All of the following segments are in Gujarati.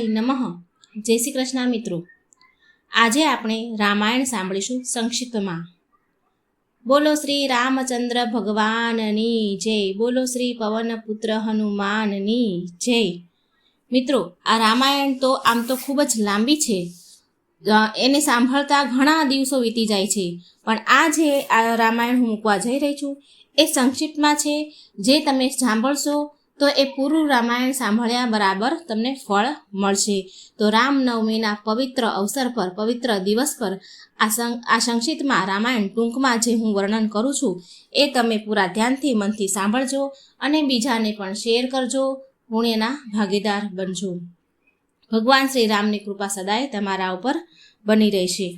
નમઃ. જય શ્રી કૃષ્ણ મિત્રો. આજે આપણે રામાયણ સાંભળીશું સંક્ષિપ્તમાં. બોલો શ્રી રામચંદ્ર ભગવાનની જય. બોલો શ્રી પવનપુત્ર હનુમાનની જય. મિત્રો, આ રામાયણ તો આમ તો ખૂબ જ લાંબી છે. એને સાંભળતા ઘણા દિવસો વીતી જાય છે, પણ આ જે આ રામાયણ હું મૂકવા જઈ રહી છું એ સંક્ષિપ્તમાં છે. જે તમે સાંભળશો તો એ પૂરું રામાયણ સાંભળ્યા બરાબર તમને ફળ મળશે. તો રામનવમીના પવિત્ર અવસર પર, પવિત્ર દિવસ પર આ સંક્ષિપ્તમાં રામાયણ ટૂંકમાં જે હું વર્ણન કરું છું એ તમે પૂરા ધ્યાનથી મનથી સાંભળજો અને બીજાને પણ શેર કરજો, પુણ્યના ભાગીદાર બનજો. ભગવાન શ્રી રામની કૃપા સદાય તમારા ઉપર બની રહેશે.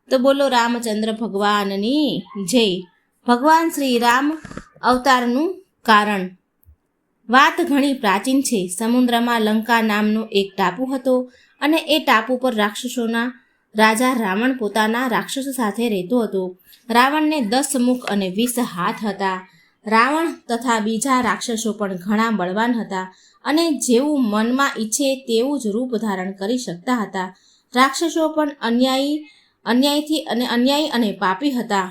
તો બોલો રામચંદ્ર ભગવાનની જય. ભગવાન શ્રી રામ અવતારનું કારણ. વાત ઘણી પ્રાચીન છે. સમુદ્રમાં લંકા નામનો એક ટાપુ હતો અને એ ટાપુ પર રાક્ષસોના રાજા રાવણ પોતાના રાક્ષસો સાથે રહેતો હતો. રાવણને 10 મુખ અને 20 હાથ હતા. રાવણ તથા બીજા રાક્ષસો પણ ઘણા બળવાન હતા અને જેવું મનમાં ઈચ્છે તેવું જ રૂપ ધારણ કરી શકતા હતા. રાક્ષસો પણ અન્યાયી અને પાપી હતા.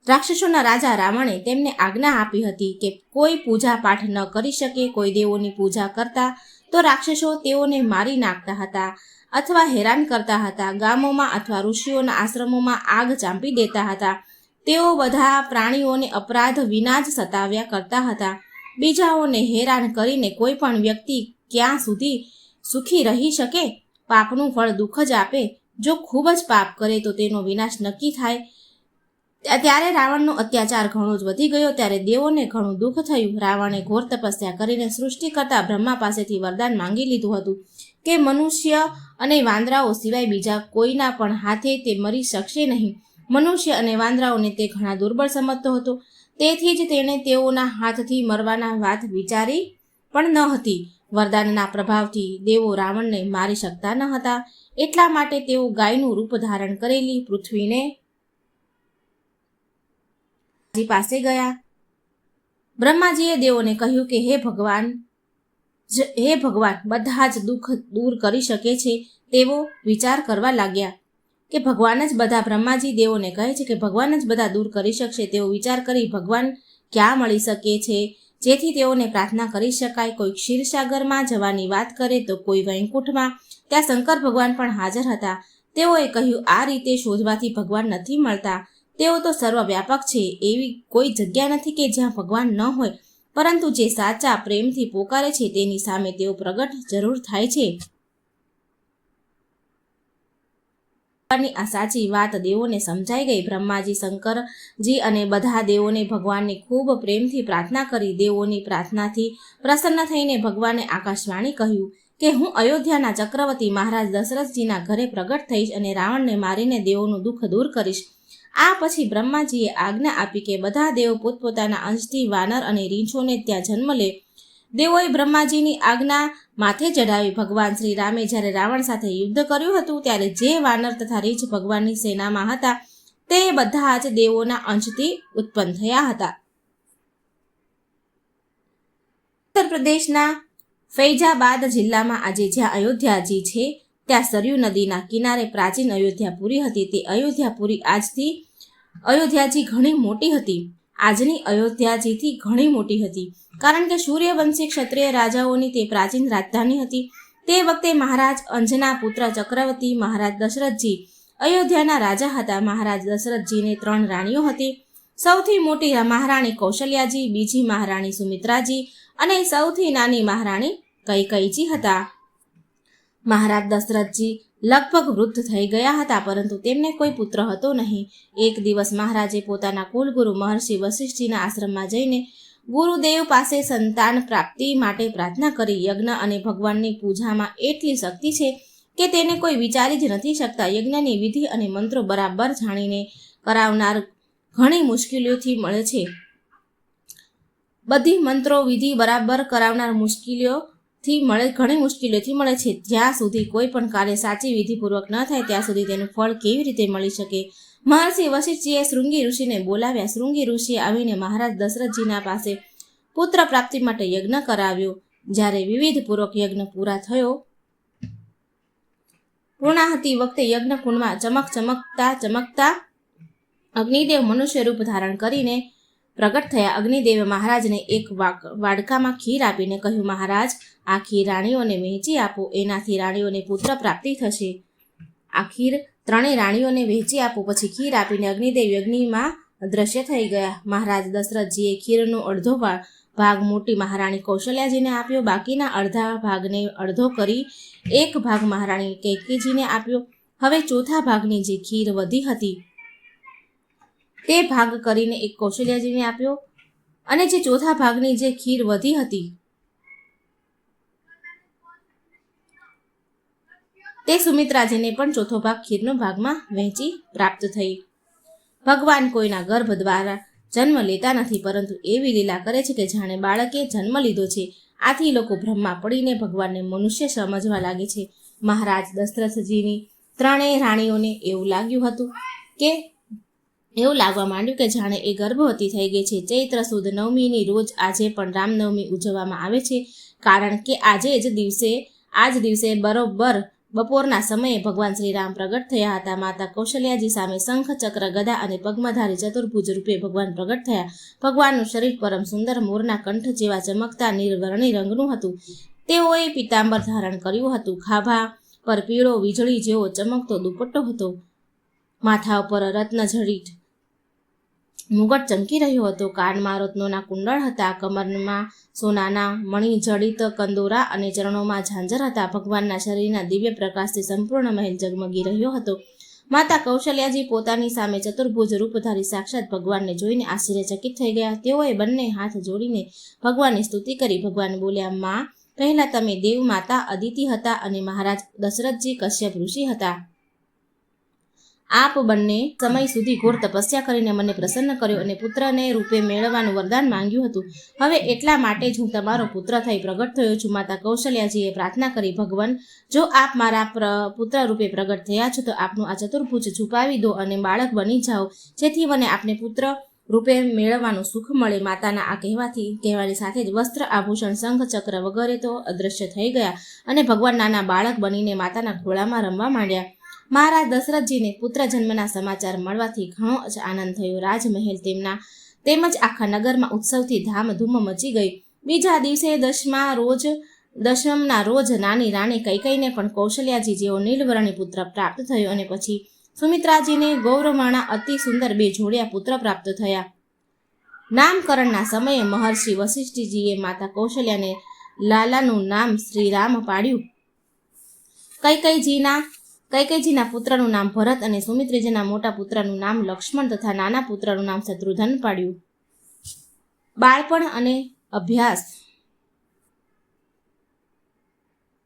રાક્ષસોના રાજા રાવણે તેમને આજ્ઞા આપી હતી કે કોઈ પૂજા પાઠ ન કરી શકે. કોઈ દેવોની પૂજા કરતા તો રાક્ષસો તેઓને મારી નાખતા હતા અથવા હેરાન કરતા હતા. ગામોમાં અથવા ઋષિઓના આશ્રમોમાં આગ ચાંપી દેતા હતા. તેઓ બધા પ્રાણીઓને અપરાધ વિના જ સતાવ્યા કરતા હતા. બીજાઓને હેરાન કરીને કોઈ પણ વ્યક્તિ ક્યાં સુધી સુખી રહી શકે? પાપનું ફળ દુઃખ જ આપે. જો ખૂબ જ પાપ કરે તો તેનો વિનાશ નક્કી થાય. ત્યારે રાવણનો અત્યાચાર ઘણો જ વધી ગયો. ત્યારે દેવોને ઘણું દુઃખ થયું. રાવણે ઘોર તપસ્યા કરીને સૃષ્ટિ કરતા બ્રહ્મા પાસેથી વરદાન માંગી લીધું હતું કે મનુષ્ય અને વાંદરાઓ સિવાય બીજા કોઈના પણ હાથે તે મરી શકશે નહીં. મનુષ્ય અને વાંદરાઓને તે ઘણા દુર્બળ સમજતો હતો. તેથી જ તેણે તેઓના હાથથી મરવાના વાત વિચારી પણ ન હતી. વરદાનના પ્રભાવથી દેવો રાવણને મારી શકતા ન હતા. એટલા માટે તેઓ ગાયનું રૂપ ધારણ કરેલી પૃથ્વીને પાસે ગયા. બ્રહ્માજીએ દેવોને કહ્યું કે હે ભગવાન, બધા જ દુઃખ દૂર કરી શકે છે. તેવો વિચાર કરવા લાગ્યા કે ભગવાન જ બધા, બ્રહ્માજી દેવોને કહે છે કે ભગવાન જ બધા દૂર કરી શકશે. તેવો વિચાર કરી ભગવાન ક્યાં મળી શકે છે જેથી તેઓને પ્રાર્થના કરી શકાય. કોઈ ક્ષીરસાગરમાં જવાની વાત કરે તો કોઈ વૈકુંઠમાં. ત્યાં શંકર ભગવાન પણ હાજર હતા. તેઓએ કહ્યું આ રીતે શોધવાથી ભગવાન નથી મળતા. તેઓ તો સર્વવ્યાપક છે. એવી કોઈ જગ્યા નથી કે જ્યાં ભગવાન ન હોય, પરંતુ જે સાચા પ્રેમથી પોકારે છે તેની સામે તેઓ પ્રગટ જરૂર થાય છે. આ સાચી વાત દેવોને સમજાઈ ગઈ. બ્રહ્માજી, શંકરજી અને બધા દેવોને ભગવાનની ખૂબ પ્રેમથી પ્રાર્થના કરી. દેવોની પ્રાર્થનાથી પ્રસન્ન થઈને ભગવાને આકાશવાણી કહ્યું કે હું અયોધ્યાના ચક્રવર્તી મહારાજ દશરથજીના ઘરે પ્રગટ થઈશ અને રાવણને મારીને દેવોનું દુઃખ દૂર કરીશ. આ પછી બ્રહ્માજીએ આજ્ઞા આપી કે બધા દેવો પોતપોતાના અંશથી વાનર અને રીંછોને ત્યાં જન્મ લે. દેવોએ બ્રહ્માજીની આજ્ઞા માથે ચઢાવી. ભગવાન શ્રી રામે જ્યારે રાવણ સાથે યુદ્ધ કર્યું હતું ત્યારે જે વાનર તથા રીંછ ભગવાનની સેનામાં હતા તે બધા જ દેવોના અંશથી ઉત્પન્ન થયા હતા. ઉત્તર પ્રદેશના ફૈજાબાદ જિલ્લામાં આજે જ્યાં અયોધ્યાજી છે ત્યાં સરયુ નદીના કિનારે પ્રાચીન અયોધ્યાપુરી હતી. તે અયોધ્યાપુરી અયોધ્યાજી ઘણી મોટી હતી. આજની અયોધ્યાજીથી ઘણી મોટી હતી કારણ કે સૂર્યવંશી ક્ષત્રિય રાજાઓની તે પ્રાચીન રાજધાની હતી. તે વખતે મહારાજ અંજના પુત્ર ચક્રવર્તી મહારાજ દશરથજી અયોધ્યાના રાજા હતા. મહારાજ દશરથજીને 3 રાણીઓ હતી. સૌથી મોટી મહારાણી કૌશલ્યાજી, બીજી મહારાણી સુમિત્રાજી અને સૌથી નાની મહારાણી કૈકેયીજી હતા. મહારાજ દશરથજી લગભગ વૃદ્ધ થઈ ગયા હતા, પરંતુ તેમને કોઈ પુત્ર હતો નહીં. એક દિવસ મહારાજે પોતાના કુલગુરુ મહર્ષિ વશિષ્ઠજીના આશ્રમમાં જઈને ગુરુદેવ પાસે સંતાન પ્રાપ્તિ માટે પ્રાર્થના કરી. યજ્ઞ અને ભગવાનની પૂજામાં એટલી શક્તિ છે કે તેને કોઈ વિચારી જ નથી શકતા. યજ્ઞની વિધિ અને મંત્રો બરાબર જાણીને કરાવનાર ઘણી મુશ્કેલીઓથી મળે છે. બધી મંત્રો વિધિ બરાબર કરાવનાર ઘણી મુશ્કેલીઓથી મળે છે. જ્યાં સુધી કોઈ પણ કાર્ય સાચી વિધિપૂર્વક ન થાય ત્યાં સુધી તેનું ફળ કેવી રીતે મળી શકે? મહર્ષિ વશિષ્ઠજીએ શૃંગી ઋષિને બોલાવ્યા. શૃંગી ઋષિએ આવીને મહારાજ દશરથજીના પાસે પુત્ર પ્રાપ્તિ માટે યજ્ઞ કરાવ્યો. જ્યારે વિધિપૂર્વક યજ્ઞ પૂરા થયો પૂર્ણાહુતિ વખતે યજ્ઞકુંડમાં ચમકતા અગ્નિદેવ મનુષ્ય રૂપ ધારણ કરીને પ્રગટ થયા. અગ્નિદેવે મહારાજને એક વાડકામાં ખીર આપીને કહ્યું, મહારાજ, આ ખીર રાણીઓને વહેંચી આપો, એનાથી રાણીઓને પુત્ર પ્રાપ્તિ થશે. આ ખીર ત્રણેય રાણીઓને વહેંચી આપો. પછી ખીર આપીને અગ્નિદેવ યજ્ઞમાં અદૃશ્ય થઈ ગયા. મહારાજ દશરથજીએ ખીરનો અડધો ભાગ મોટી મહારાણી કૌશલ્યાજીને આપ્યો. બાકીના અડધા ભાગને અડધો કરી એક ભાગ મહારાણી કૈકેયીજીને આપ્યો. હવે ચોથા ભાગની જે ખીર વધી હતી તે ભાગ કરીને એક કૌશલ્યાજીને આપ્યો, અને જે ચોથા ભાગની જે ખીર વધી હતી તે સુમિત્રાજીને પણ ચોથો ભાગ ખીરનો ભાગમાં વહેંચી પ્રાપ્ત થઈ. ભગવાન કોઈના ગર્ભ દ્વારા જન્મ લેતા નથી, પરંતુ એવી લીલા કરે છે કે જાણે બાળકે જન્મ લીધો છે. આથી લોકો ભ્રમમાં પડીને ભગવાનને મનુષ્ય સમજવા લાગે છે. મહારાજ દશરથજીની ત્રણેય રાણીઓને એવું લાગવા માંડ્યું કે જાણે એ ગર્ભવતી થઈ ગઈ છે. ચૈત્ર સુદ નવમીની રોજ આજે પણ રામનવમી ઉજવવામાં આવે છે, કારણ કે આ જ દિવસે બરોબર બપોરના સમયે ભગવાન શ્રી રામ પ્રગટ થયા હતા. માતા કૌશલ્યાજી સામે શંખ, ચક્ર, ગદા અને પદ્મધારી ચતુર્ભુજ રૂપે ભગવાન પ્રગટ થયા. ભગવાનનું શરીર પરમ સુંદર મોરના કંઠ જેવા ચમકતા નીલવર્ણી રંગનું હતું. તેઓએ પીતાંબર ધારણ કર્યું હતું. ખાભા પર પીળો વીજળી જેવો ચમકતો દુપટ્ટો હતો. માથા ઉપર રત્નજડિત મુગટ ચમકી રહ્યો હતો. કાનમાં રત્નોના કુંડળ હતા. કમરમાં સોનાના મણિજડિત કંદોરા અને ચરણોમાં ઝાંઝર હતા. ભગવાનના શરીરના દિવ્ય પ્રકાશથી સંપૂર્ણ મહેલ ઝગમગી રહ્યો હતો. માતા કૌશલ્યાજી પોતાની સામે ચતુર્ભુજ રૂપધારી સાક્ષાત ભગવાનને જોઈને આશ્ચર્યચકિત થઈ ગયા. તેઓએ બંને હાથ જોડીને ભગવાનની સ્તુતિ કરી. ભગવાન બોલ્યા, માં, પહેલા તમે દેવ માતા અદિતિ હતા અને મહારાજ દશરથજી કશ્યપ ઋષિ હતા. આપ બંને સમય સુધી ઘોર તપસ્યા કરીને મને પ્રસન્ન કર્યો અને પુત્રને રૂપે મેળવવાનું વરદાન માંગ્યું હતું. હવે એટલા માટે જ હું તમારો પુત્ર થઈ પ્રગટ થયો છું. માતા કૌશલ્યાજીએ પ્રાર્થના કરી, ભગવાન, જો આપ મારા પુત્ર રૂપે પ્રગટ થયા છો તો આપનું આ ચતુર્ભુજ છુપાવી દો અને બાળક બની જાઓ, જેથી મને આપને પુત્ર રૂપે મેળવવાનું સુખ મળે. માતાના આ કહેવાની સાથે જ વસ્ત્ર, આભૂષણ, શંખ, ચક્ર વગેરે તો અદૃશ્ય થઈ ગયા અને ભગવાન નાના બાળક બનીને માતાના ખોળામાં રમવા માંડ્યા. મહારાજ દશરથજીને પુત્ર જન્મના સમાચાર મળવાથી ઘણો જ આનંદ થયો. રાજમહેલ તેમજ આખા નગરમાં ઉત્સવથી ધામધૂમ મચી ગઈ. બીજા દિવસે દશમના રોજ નાની રાણી કૈકેયીને પણ કૌશલ્યાજી જેવો નીલવર્ણી પુત્ર પ્રાપ્ત થયો, અને પછી સુમિત્રાજીને ગૌરવાણા અતિ સુંદર 2 જોડિયા પુત્ર પ્રાપ્ત થયા. નામકરણના સમયે મહર્ષિ વશિષ્ઠજીએ માતા કૌશલ્યાને લાલાનું નામ શ્રીરામ પાડ્યું. કૈકેયીજીના પુત્રનું નામ ભરત અને સુમિત્રાજીના મોટા પુત્રનું નામ લક્ષ્મણ તથા નાના પુત્રનું નામ શત્રુઘ્ન પાડ્યું. બાળપણ અને અભ્યાસ.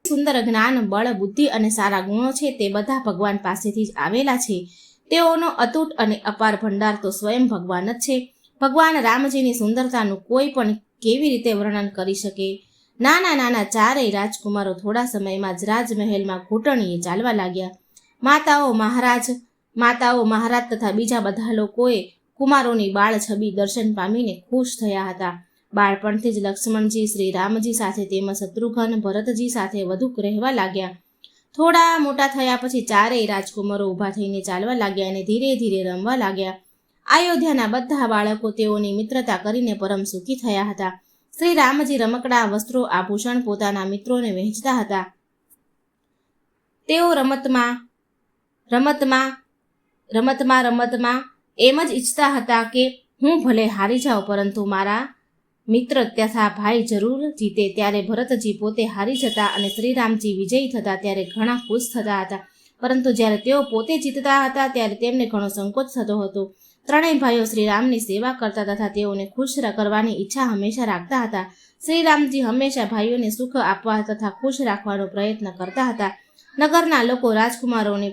સુંદર જ્ઞાન, બળ, બુદ્ધિ અને સારા ગુણો છે તે બધા ભગવાન પાસેથી જ આવેલા છે. તેઓનો અતૂટ અને અપાર ભંડાર તો સ્વયં ભગવાન જ છે. ભગવાન રામજીની સુંદરતાનું કોઈ પણ કેવી રીતે વર્ણન કરી શકે. નાના ચારેય રાજકુમારો થોડા સમયમાં જ રાજમહેલમાં ઘૂંટણીએ ચાલવા લાગ્યા. માતાઓ મહારાજ તથા બીજા બધા લોકોએ કુમારોની બાળ છબી દર્શન પામીને ખુશ થયા હતા. બાળપણથી જ લક્ષ્મણજી શ્રી રામજી સાથે તેમજ શત્રુઘ્ન ભરતજી સાથે વધુ રહેવા લાગ્યા. થોડા મોટા થયા પછી ચારેય રાજકુમારો ઊભા થઈને ચાલવા લાગ્યા અને ધીરે ધીરે રમવા લાગ્યા. અયોધ્યાના બધા બાળકો તેઓની મિત્રતા કરીને પરમ સુખી થયા હતા. શ્રી રામજી રમકડા, વસ્ત્રો, આભૂષણ પોતાના મિત્રોને વહેંચતા હતા. તેઓ રમતમાં એમ જ ઈચ્છતા હતા કે હું ભલે હારી જાઉં, પરંતુ મારા મિત્ર તથા ભાઈ જરૂર જીતે. ત્યારે ભરતજી પોતે હારી જતા અને શ્રીરામજી વિજયી થતા ત્યારે ઘણા ખુશ થતા હતા, પરંતુ જ્યારે તેઓ પોતે જીતતા હતા ત્યારે તેમને ઘણો સંકોચ થતો હતો. ત્રણેય ભાઈઓ શ્રીરામની સેવા કરતા તથા તેઓને ખુશ કરવાની ઈચ્છા હંમેશા રાખતા હતા. શ્રીરામજી હંમેશા ભાઈઓને સુખ આપવા તથા ખુશ રાખવાનો પ્રયત્ન કરતા હતા. નગરના લોકો રાજકુમારોને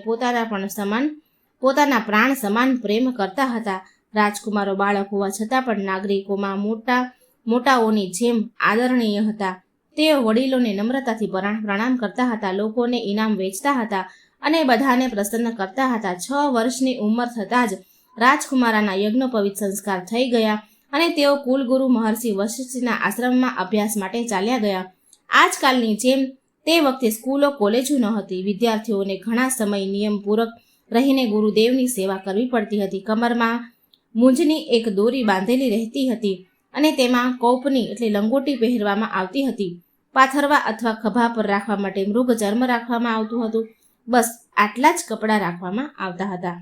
પોતાના પ્રાણ સમાન પ્રેમ કરતા હતા. રાજકુમારો બાળક હોવા છતાં પણ નાગરિકોમાં મોટાઓની જેમ આદરણીય હતા. તેઓ વડીલોને નમ્રતાથી પ્રણામ કરતા હતા, લોકોને ઇનામ વેચતા હતા અને બધાને પ્રસન્ન કરતા હતા. 6 વર્ષની ઉંમર થતાં જ રાજકુમારાના યજ્ઞોપવિત સંસ્કાર થઈ ગયા અને તેઓ કુલગુરુ મહર્ષિ વશિષ્ઠના આશ્રમમાં અભ્યાસ માટે ચાલ્યા ગયા. આજકાલની જેમ તે વખતે સ્કૂલો કોલેજો ન હતી. વિદ્યાર્થીઓને ઘણા સમય નિયમપૂર્વક રહીને ગુરુદેવની સેવા કરવી પડતી હતી. કમરમાં મૂંજની એક દોરી બાંધેલી રહેતી હતી અને તેમાં કૌપની એટલે લંગોટી પહેરવામાં આવતી હતી. પાથરવા અથવા ખભા પર રાખવા માટે મૃગ ચર્મ રાખવામાં આવતું હતું. બસ આટલા જ કપડાં રાખવામાં આવતા હતા.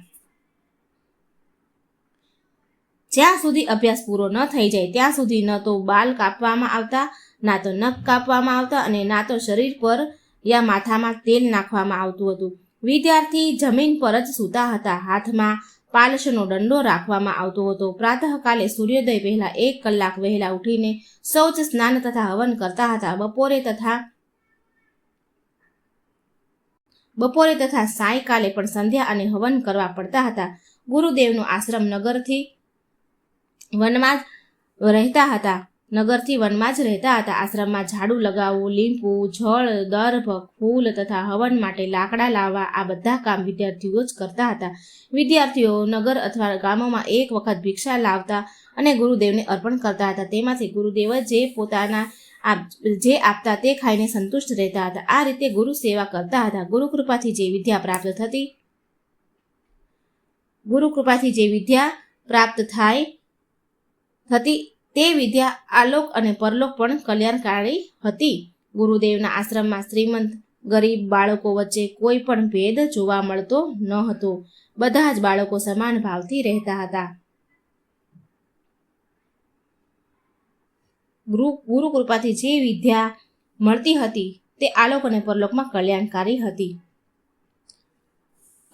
જ્યાં સુધી અભ્યાસ પૂરો ન થઈ જાય ત્યાં સુધી ન તો બાલ કાપવામાં આવતા, ના તો નખ કાપવામાં આવતા અને ના તો શરીર પર યા માથામાં તેલ નાખવામાં આવતું હતું. વિદ્યાર્થી જમીન પર જ સૂતા હતા. હાથમાં પાલશનો દંડો રાખવામાં આવતો હતો. પ્રાતઃકાલે સૂર્યોદય પહેલા 1 કલાક વહેલા ઉઠીને શૌચ, સ્નાન તથા હવન કરતા હતા. બપોરે તથા સાયંકાલે પણ સંધ્યા અને હવન કરવા પડતા હતા. ગુરુદેવનો આશ્રમ નગરથી વનમાં જ રહેતા હતા. આશ્રમમાં ઝાડુ લગાવવું, લીંપવું, જળ, દર્ભ, ફૂલ તથા હવન માટે લાકડા લાવવા આ બધા કામ વિદ્યાર્થીઓ જ કરતા હતા. વિદ્યાર્થીઓ નગર અથવા ગામોમાં એક વખત ભિક્ષા લાવતા અને ગુરુદેવને અર્પણ કરતા હતા. તેમાંથી ગુરુદેવ જે આપતા તે ખાઈને સંતુષ્ટ રહેતા હતા. આ રીતે ગુરુ સેવા કરતા હતા. ગુરુ કૃપાથી જે વિદ્યા પ્રાપ્ત થતી તે વિદ્યા આલોક અને પરલોક પણ કલ્યાણકારી હતી. ગુરુદેવના આશ્રમમાં શ્રીમંત ગરીબ બાળકો વચ્ચે કોઈ પણ ભેદ જોવા મળતો ન હતો. બધા જ બાળકો સમાન ભાવથી રહેતા હતા. ગુરુ કૃપાથી જે વિદ્યા મળતી હતી તે આલોક અને પરલોકમાં કલ્યાણકારી હતી.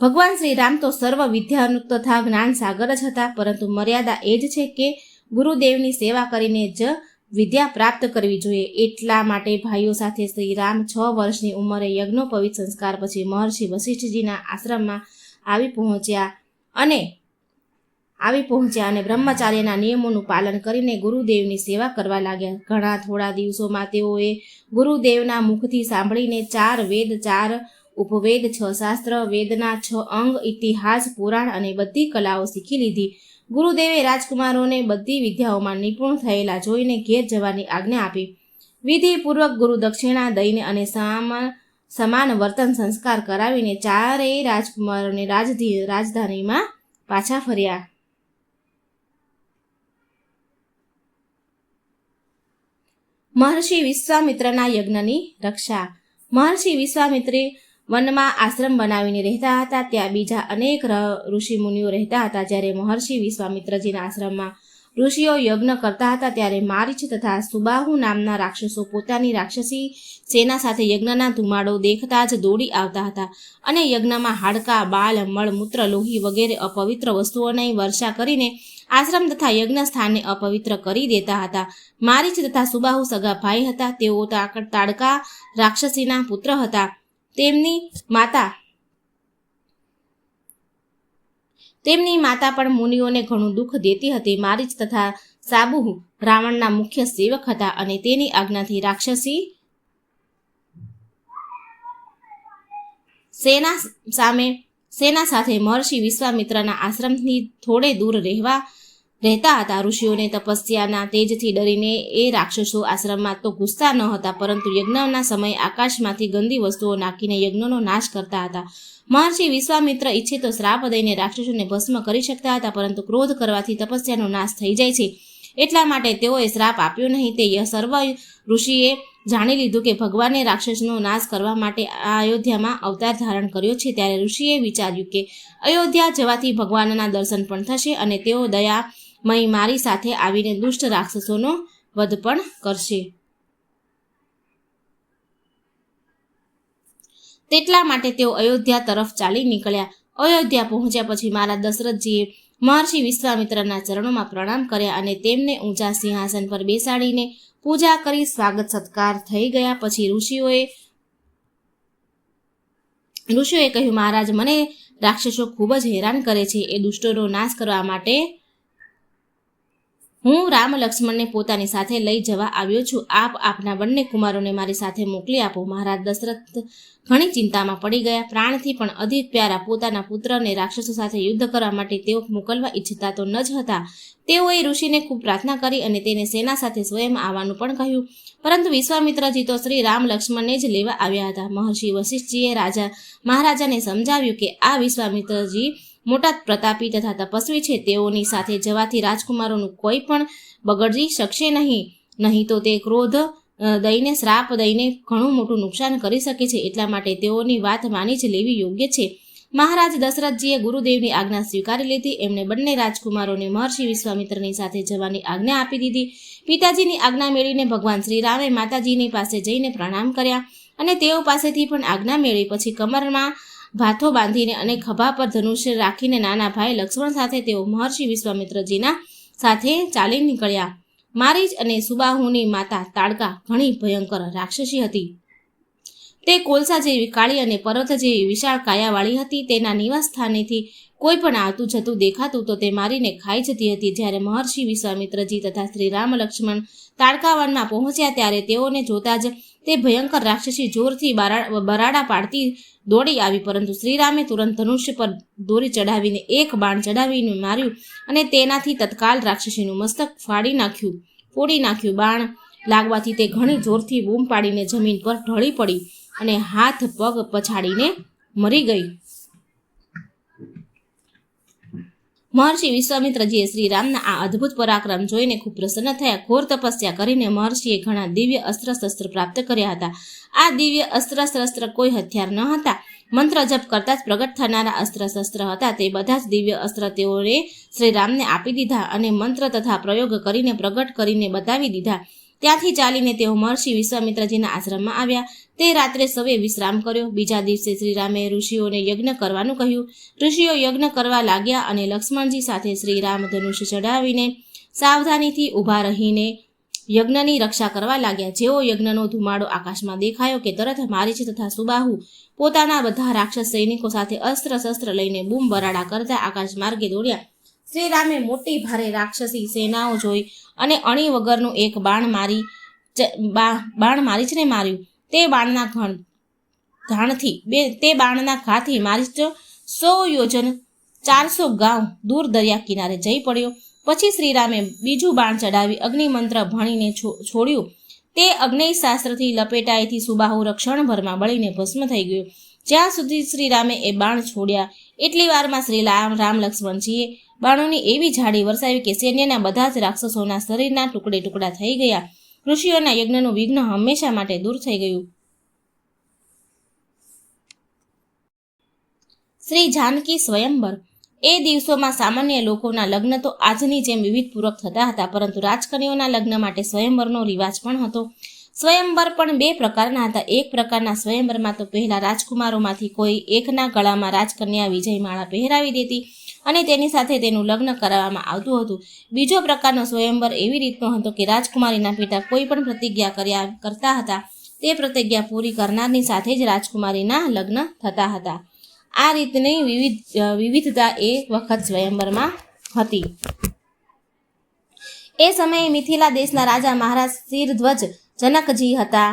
ભગવાન શ્રી રામ તો સર્વ વિદ્યાનું તથા જ્ઞાન સાગર જ હતા, પરંતુ મર્યાદા એ જ છે કે ગુરુદેવની સેવા કરીને જ વિદ્યા પ્રાપ્ત કરવી જોઈએ. એટલા માટે ભાઈઓ સાથે શ્રી રામ 6 વર્ષની ઉંમરે યજ્ઞોપવિત સંસ્કાર પછી મહર્ષિ વશિષ્ઠજીના આશ્રમમાં આવી પહોંચ્યા અને બ્રહ્મચાર્યના નિયમોનું પાલન કરીને ગુરુદેવની સેવા કરવા લાગ્યા. ઘણા થોડા દિવસોમાં તેઓએ ગુરુદેવના મુખથી સાંભળીને 4 વેદ, 4 ઉપવેદ, 6 શાસ્ત્ર, વેદના 6 અંગ, ઇતિહાસ, પુરાણ અને બધી કલાઓ શીખી લીધી. ગુરુદેવે રાજકુમારોને બધી વિદ્યાઓમાં નિપુણ થયેલા જોઈને ઘેર જવાની આજ્ઞા આપી. વિધિપૂર્વક ગુરુ દક્ષિણા દઈને અને સમાન વર્તન સંસ્કાર કરાવીને 4 રાજકુમારોને રાજધાનીમાં પાછા ફર્યા. મહર્ષિ વિશ્વામિત્રના યજ્ઞની રક્ષા. મહર્ષિ વિશ્વામિત્રે વનમાં આશ્રમ બનાવીને રહેતા હતા. ત્યાં બીજા અનેક ઋષિમુનિઓ રહેતા હતા. જ્યારે મહર્ષિ વિશ્વામિત્રજીના આશ્રમમાં ઋષિઓ યજ્ઞ કરતા હતા ત્યારે મારીચ તથા સુબાહુ નામના રાક્ષસો પોતાની રાક્ષસી સેના સાથે યજ્ઞના ધુમાડો દેખતા જ દોડી આવતા હતા અને યજ્ઞમાં હાડકાં, બાલ, મળ, મૂત્ર, લોહી વગેરે અપવિત્ર વસ્તુઓની વર્ષા કરીને આશ્રમ તથા યજ્ઞ સ્થાનને અપવિત્ર કરી દેતા હતા. મારીચ તથા સુબાહુ સગા ભાઈ હતા. તેઓ તાડકા રાક્ષસીના પુત્ર હતા. તેમની માતા પણ મુનિઓને ઘણું દુઃખ દેતી હતી. મારીચ તથા સાબુહ રાવણના મુખ્ય સેવક હતા અને તેની આજ્ઞાથી રાક્ષસી સેના સાથે મહર્ષિ વિશ્વામિત્રના આશ્રમથી થોડે દૂર રહેતા હતા. ઋષિઓને તપસ્યાના તેજથી ડરીને એ રાક્ષસો આશ્રમમાં તો ઘૂસતા ન હતા, પરંતુ યજ્ઞના સમયે આકાશમાંથી ગંદી વસ્તુઓ નાખીને યજ્ઞનો નાશ કરતા હતા. મહર્ષિ વિશ્વામિત્ર ઈચ્છે તો શ્રાપ દઈને રાક્ષસોને ભસ્મ કરી શકતા હતા, પરંતુ ક્રોધ કરવાથી તપસ્યાનો નાશ થઈ જાય છે. એટલા માટે તેઓએ શ્રાપ આપ્યો નહીં. તે સર્વ ઋષિએ જાણી લીધું કે ભગવાને રાક્ષસનો નાશ કરવા માટે આ અયોધ્યામાં અવતાર ધારણ કર્યો છે. ત્યારે ઋષિએ વિચાર્યું કે અયોધ્યા જવાથી ભગવાનના દર્શન પણ થશે અને તેઓ દયામય મારી સાથે આવીને દુષ્ટ રાક્ષસોનો વધ પણ કરશે. તેટલા માટે તેઓ અયોધ્યા તરફ ચાલી નીકળ્યા. અયોધ્યા પહોંચ્યા પછી મહારાજ દશરથજીએ મહર્ષિ વિશ્વામિત્રના ચરણોમાં પ્રણામ કર્યા અને તેમને ઊંચા સિંહાસન પર બેસાડીને પૂજા કરી સ્વાગત સત્કાર થઈ ગયા. પછી ઋષિઓએ કહ્યું, મહારાજ, મને રાક્ષસો ખૂબ જ હેરાન કરે છે. એ દુષ્ટોનો નાશ કરવા માટે હું રામ લક્ષ્મણને પોતાની સાથે લઈ જવા આવ્યો છું. આપ આપના બંને કુમારોને મારી સાથે મોકલી આપો. મહારાજ દશરથ ઘણી ચિંતામાં પડી ગયા. પ્રાણથી પણ અધિક પ્યારા પોતાના પુત્રને રાક્ષસો સાથે યુદ્ધ કરવા માટે તેઓ મોકલવા ઈચ્છતા તો ન જ હતા. તેઓએ ઋષિને ખૂબ પ્રાર્થના કરી અને તેને સેના સાથે સ્વયં આવવાનું પણ કહ્યું. પરંતુ વિશ્વામિત્રજી તો શ્રી રામ લક્ષ્મણને જ લેવા આવ્યા હતા. મહર્ષિ વશિષ્ઠજીએ મહારાજાને સમજાવ્યું કે આ વિશ્વામિત્રજી મોટા પ્રતાપી તથા તપસ્વી છે. તેઓની સાથે જવાથી રાજકુમારોનું કોઈ પણ બગડી શકશે નહીં તો તે ક્રોધ દઈને શ્રાપ દઈને ઘણું મોટું નુકસાન કરી શકે છે. એટલા માટે તેઓની વાત માની જ લેવી યોગ્ય છે. મહારાજ દશરથજીએ ગુરુદેવની આજ્ઞા સ્વીકારી લીધી. એમણે બંને રાજકુમારોને મહર્ષિ વિશ્વામિત્રની સાથે જવાની આજ્ઞા આપી દીધી. પિતાજીની આજ્ઞા મેળવીને ભગવાન શ્રીરામે માતાજીની પાસે જઈને પ્રણામ કર્યા અને તેઓ પાસેથી પણ આજ્ઞા મેળવી. પછી કમરમાં ભાથો બાંધીને અને ખભા પર ધનુષ્ય રાખીને નાના ભાઈ લક્ષ્મણ સાથે તેઓ મહર્ષિ વિશ્વામિત્રજીના સાથે ચાલી નીકળ્યા. મારીચ અને સુબાહુની માતા તાડકા ઘણી ભયંકર રાક્ષસી હતી. તે કોલસા જેવી કાળી અને પર્વત જેવી વિશાળ કાયાવાળી હતી. તેના નિવાસ સ્થાનેથી કોઈ પણ આવતું જતું દેખાતું તો તે મારીને ખાઈ જતી હતી. જ્યારે મહર્ષિ વિશ્વામિત્રજી તથા શ્રી રામ લક્ષ્મણ તાડકાવનમાં પહોંચ્યા ત્યારે તેઓને જોતા જ તે ભયંકર રાક્ષસી જોરથી બરાડા પાડતી દોડી આવી. પરંતુ શ્રીરામે તુરંત ધનુષ્ય પર દોરી ચડાવીને એક બાણ ચડાવીને માર્યું અને તેનાથી તત્કાલ રાક્ષસીનું મસ્તક ફોડી નાખ્યું. બાણ લાગવાથી તે ઘણી જોરથી બૂમ પાડીને જમીન પર ઢળી પડી અને હાથ પગ પછાડીને મરી ગઈ. મહર્ષિ વિશ્વામિત્રજીએ શ્રી રામના આ અદ્ભુત પરાક્રમ જોઈને ખૂબ પ્રસન્ન થયા. ઘોર તપસ્યા કરીને મહર્ષિએ ઘણા દિવ્ય અસ્ત્ર શસ્ત્ર પ્રાપ્ત કર્યા હતા. આ દિવ્ય અસ્ત્ર શસ્ત્ર કોઈ હથિયાર ન હતા. મંત્ર જપ કરતા જ પ્રગટ થનારા અસ્ત્ર શસ્ત્ર હતા. તે બધા જ દિવ્ય અસ્ત્ર તેઓએ શ્રી રામને આપી દીધા અને મંત્ર તથા પ્રયોગ કરીને પ્રગટ કરીને બતાવી દીધા. ત્યાંથી ચાલીને તેઓ મહર્ષિ વિશ્વામિત્રજીના આશ્રમમાં આવ્યા. તે રાત્રે સવે વિશ્રામ કર્યો. બીજા દિવસે શ્રીરામે ઋષિઓને યજ્ઞ કરવાનું કહ્યું. ઋષિઓ યજ્ઞ કરવા લાગ્યા અને લક્ષ્મણજી સાથે શ્રી રામ ધનુષ્ય ચડાવીને સાવધાનીથી ઊભા રહીને યજ્ઞની રક્ષા કરવા લાગ્યા. જેવો યજ્ઞનો ધુમાડો આકાશમાં દેખાયો કે તરત મારીચ તથા સુબાહુ પોતાના બધા રાક્ષસ સૈનિકો સાથે અસ્ત્ર શસ્ત્ર લઈને બૂમ બરાડા કરતા આકાશ માર્ગે દોડ્યા. શ્રી રામે મોટી ભારે રાક્ષસી સેનાઓ જોઈ અને અણી વગરનું એક બાણ મારીચને માર્યું. તે બાણના ઘાથી મારીચ 100 યોજન 400 ગાંવ દૂર દરિયા કિનારે જઈ પડ્યો. પછી શ્રીરામે બીજું બાણ ચડાવી અગ્નિમંત્ર ભણીને છોડ્યું. તે અગ્નિશાસ્ત્રથી લપેટાઈથી સુબાહુ ક્ષણભરમાં બળીને ભસ્મ થઈ ગયો. જ્યાં સુધી શ્રીરામે એ બાણ છોડ્યા એટલી વારમાં શ્રી રામ લક્ષ્મણજીએ બાણોની એવી ઝાડી વરસાવી કે સૈન્યના બધા જ રાક્ષસોના શરીરના ટુકડે ટુકડા થઈ ગયા. ઋષિઓના યજ્ઞનું વિઘ્ન હંમેશા માટે દૂર થઈ ગયું. શ્રી જાનકી સ્વયંવર. એ દિવસોમાં સામાન્ય લોકોના લગ્ન તો આજની જેમ વિવિધપૂર્વક થતા હતા, પરંતુ રાજકન્યાઓના લગ્ન માટે સ્વયંવરનો રિવાજ પણ હતો. સ્વયંવર પણ બે પ્રકારના હતા. એક પ્રકારના સ્વયંવરમાં તો પહેલા રાજકુમારોમાંથી કોઈ એકના ગળામાં રાજકન્યા વિજયમાળા પહેરાવી દેતી અને તેની સાથે તેનું લગ્ન કરાવવામાં આવતું હતું. બીજો પ્રકારનો સ્વયંવર એવી રીતનો હતો કે રાજકુમારીના પિતા કોઈ પણ પ્રતિજ્ઞા કરતા હતા. તે પ્રતિજ્ઞા પૂરી કરનારની સાથે જ રાજકુમારીના લગ્ન થતા હતા. આ રીતની વિવિધતા એ વખત સ્વયંવરમાં હતી. એ સમયે મિથિલા દેશના રાજા મહારાજ શિરધ્વજ જનકજી હતા.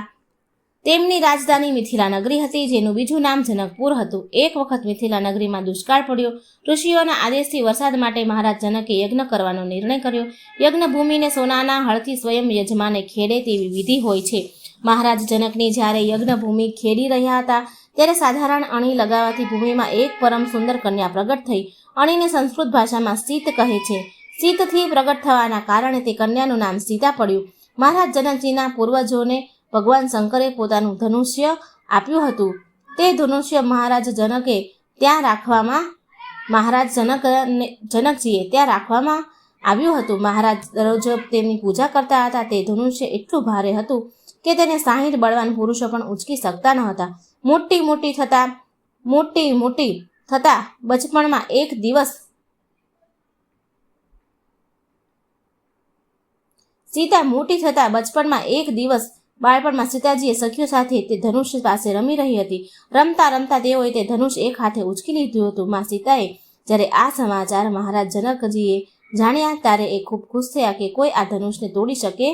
તેમની રાજધાની મિથિલા નગરી હતી, જેનું બીજું નામ જનકપુર હતું. એક વખત મિથિલા નગરીમાં દુષ્કાળ પડ્યો. ઋષિઓના આદેશથી વરસાદ માટે મહારાજ જનકે યજ્ઞ કરવાનો નિર્ણય કર્યો. યજ્ઞ ભૂમિને સોનાના હળથી સ્વયં યજમાને ખેડે તેવી વિધિ હોય છે. મહારાજ જનકની જ્યારે યજ્ઞ ભૂમિ ખેડી રહ્યા હતા ત્યારે સાધારણ અણી લગાવવાથી ભૂમિમાં એક પરમ સુંદર કન્યા પ્રગટ થઈ. અણીને સંસ્કૃત ભાષામાં સીત કહે છે. સીતથી પ્રગટ થવાના કારણે તે કન્યાનું નામ સીતા પડ્યું. મહારાજ જનકજીના પૂર્વજોને ભગવાન શંકરે પોતાનું ધનુષ્ય આપ્યું હતું. તે ધનુષ્ય મહારાજ જનકજીએ ત્યાં રાખવામાં આવ્યું હતું. મહારાજ દરરોજ તેમની પૂજા કરતા હતા. તે ધનુષ્ય એટલું ભારે હતું કે તેને 60 બળવાન પુરુષો પણ ઉંચકી શકતા ન હતા. મોટી થતા બચપણમાં એક દિવસ બાળપણમાં સીતાજીએ સખીઓ સાથે તે ધનુષ પાસે રમી રહી હતી. રમતા રમતા તેઓએ તે ધનુષ એક હાથે ઉંચકી લીધું હતું. માં સીતાએ જ્યારે આ સમાચાર મહારાજ જનકજીએ જાણ્યા ત્યારે એ ખૂબ ખુશ થયા કે કોઈ આ ધનુષને તોડી શકે,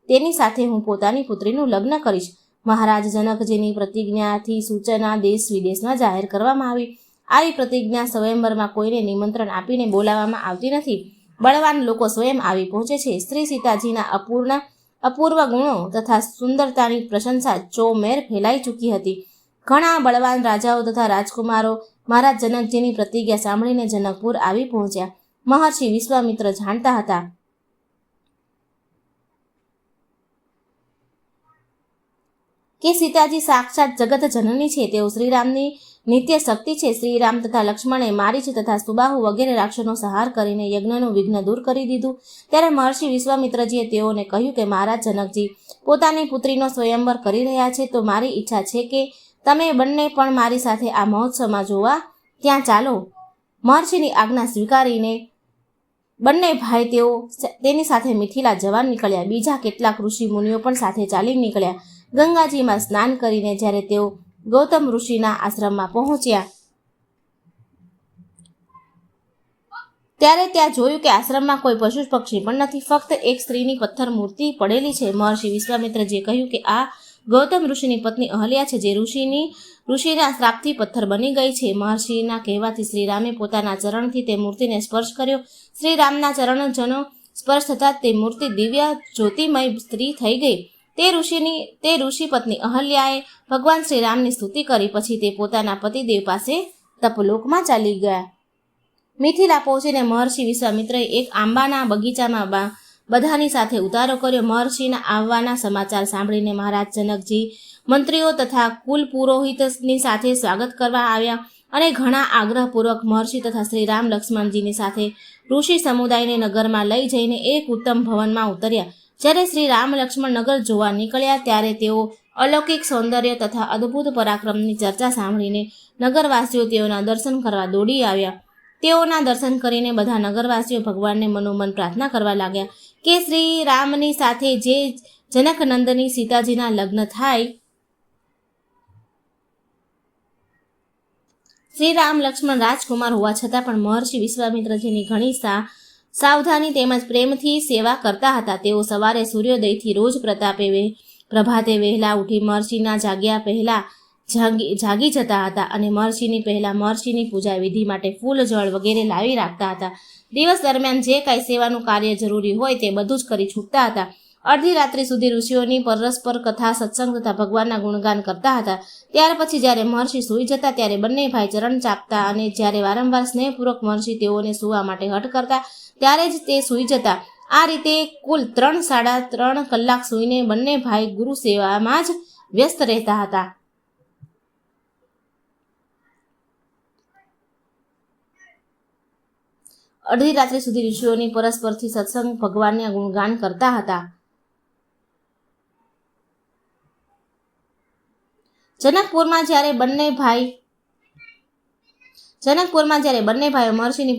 તેની સાથે હું પોતાની પુત્રીનું લગ્ન કરીશ. મહારાજ જનકજીની પ્રતિજ્ઞાથી સૂચના દેશ વિદેશમાં જાહેર કરવામાં આવી. આવી પ્રતિજ્ઞા સ્વયંવરમાં કોઈને નિમંત્રણ આપીને બોલાવવામાં આવતી નથી. બળવાન લોકો સ્વયં આવી પહોંચે છે. શ્રી સીતાજીના અપૂર્વ ગુણો તથા સુંદરતાની પ્રશંસા ચોમેર ફેલાઈ ચૂકી હતી. ઘણા બળવાન રાજાઓ તથા રાજકુમારો મહારાજ જનકજીની પ્રતિજ્ઞા સાંભળીને જનકપુર આવી પહોંચ્યા. મહર્ષિ વિશ્વામિત્ર જાણતા હતા કે સીતાજી સાક્ષાત જગત જનની છે. તેઓ શ્રીરામની નિત્ય શક્તિ છે. શ્રીરામ તથા લક્ષ્મણે મારીચ તથા સુબાહુ વગેરે રાક્ષસનો સંહાર કરીને યજ્ઞનું વિઘ્ન દૂર કરી દીધું. ત્યારે મહર્ષિ વિશ્વામિત્રજીએ તેઓને કહ્યું કે મહારાજ જનકજી પોતાની પુત્રીનો સ્વયંવર કરી રહ્યા છે, તો મારી ઈચ્છા છે કે તમે બંને પણ મારી સાથે આ મહોત્સવમાં જોવા ત્યાં ચાલો. મહર્ષિની આજ્ઞા સ્વીકારીને બંને ભાઈ તેની સાથે મિથિલા જવા નીકળ્યા. બીજા કેટલાક ઋષિ મુનિઓ પણ સાથે ચાલી નીકળ્યા. ગંગાજીમાં સ્નાન કરીને જ્યારે તેઓ ગૌતમ ઋષિના આશ્રમમાં પહોંચ્યા ત્યારે ત્યાં જોયું કે આશ્રમમાં કોઈ પશુ પક્ષી પણ નથી, ફક્ત એક સ્ત્રીની પથ્થર મૂર્તિ પડેલી છે. મહર્ષિ વિશ્વામિત્રજીએ કહ્યું કે આ ગૌતમ ઋષિની પત્ની અહલ્યા છે, જે ઋષિના શ્રાપથી પથ્થર બની ગઈ છે. મહર્ષિના કહેવાથી શ્રીરામે પોતાના ચરણથી તે મૂર્તિને સ્પર્શ કર્યો. શ્રીરામના ચરણજનો સ્પર્શ થતાં તે મૂર્તિ દિવ્ય જ્યોતિમય સ્ત્રી થઈ ગઈ. તે ઋષિ પત્ની અહલ્યાએ ભગવાન શ્રીરામની સ્તુતિ કરી. પછી તે પોતાના પતિદેવ પાસે તપલોકમાં ચાલી ગયા. મિથિલા પહોંચીને મહર્ષિ વિશ્વામિત્રએ એક આંબાના બગીચામાં બધાની સાથે ઉતારો કર્યો. મહર્ષિના આવવાના સમાચાર સાંભળીને મહારાજ જનકજી મંત્રીઓ તથા કુલ પુરોહિતની સાથે સ્વાગત કરવા આવ્યા અને ઘણા આગ્રહપૂર્વક મહર્ષિ તથા શ્રી રામ લક્ષ્મણજીની સાથે ઋષિ સમુદાયને નગરમાં લઈ જઈને એક ઉત્તમ ભવનમાં ઉતર્યા. જ્યારે શ્રી રામ લક્ષ્મણ નગર જોવા નીકળ્યા ત્યારે તેઓ અલૌકિક સૌંદર્ય તથા અદ્ભુત પરાક્રમની ચર્ચા સાંભળીને નગરવાસીઓ તેઓના દર્શન કરવા દોડી આવ્યા. તેઓના દર્શન કરીને બધા નગરવાસીઓ ભગવાનને મનોમન પ્રાર્થના કરવા લાગ્યા કે શ્રી રામની સાથે જે જનકનંદની સીતાજીના લગ્ન થાય. શ્રી રામ લક્ષ્મણ રાજકુમાર હોવા છતાં પણ મહર્ષિ વિશ્વામિત્રજીની ઘણી સાવધાની તેમજ પ્રેમથી સેવા કરતા હતા. તેઓ સવારે સૂર્યોદયથી રોજ પ્રભાતે વહેલા ઉઠી મહર્ષિના જાગ્યા પહેલા જાગી જતા હતા અને મહર્ષિની પૂજા વિધિ માટે ફૂલ જળ વગેરે લાવી રાખતા હતા. દિવસ દરમિયાન જે કાંઈ સેવાનું કાર્ય જરૂરી હોય તે બધું જ કરી છૂટતા હતા. અડધી રાત્રિ સુધી ઋષિઓની પરસ્પર કથા, સત્સંગ તથા ભગવાનના ગુણગાન કરતા હતા. ત્યાર પછી જ્યારે મહર્ષિ સૂઈ જતા ત્યારે બંને ભાઈ ચરણ ચાપતા અને જ્યારે વારંવાર સ્નેહપૂર્વક મહર્ષિ તેઓને સૂવા માટે હઠ કરતા ત્યારે જ તે સૂઈ જતા. આ રીતે કુલ 3-3.5 કલાક સૂઈને બંને ભાઈ ગુરુ સેવામાં જ વ્યસ્ત રહેતા હતા. અડધી રાત્રિ સુધી ઋષિઓની પરસ્પરથી સત્સંગ, ભગવાનના ગુણગાન કરતા હતા. જનકપુરમાં જ્યારે બંને ભાઈઓ મહર્ષિની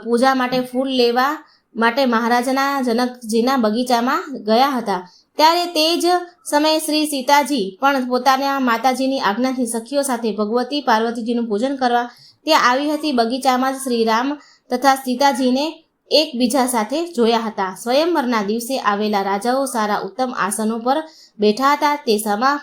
પૂજા માટે ફૂલ લેવા માટે મહારાજના જનકજીના બગીચામાં ગયા હતા ત્યારે તે જ સમયે શ્રી સીતાજી પણ પોતાના માતાજીની આજ્ઞાથી સખીઓ સાથે ભગવતી પાર્વતીજીનું પૂજન કરવા ત્યાં આવી હતી. બગીચામાં જ શ્રી રામ તથા સીતાજીને એકબીજા સાથે જોયા હતા. સ્વયંવરના દિવસે આવેલા રાજાઓ સારા ઉત્તમ આસનો પર બેઠા હતા. તે સમા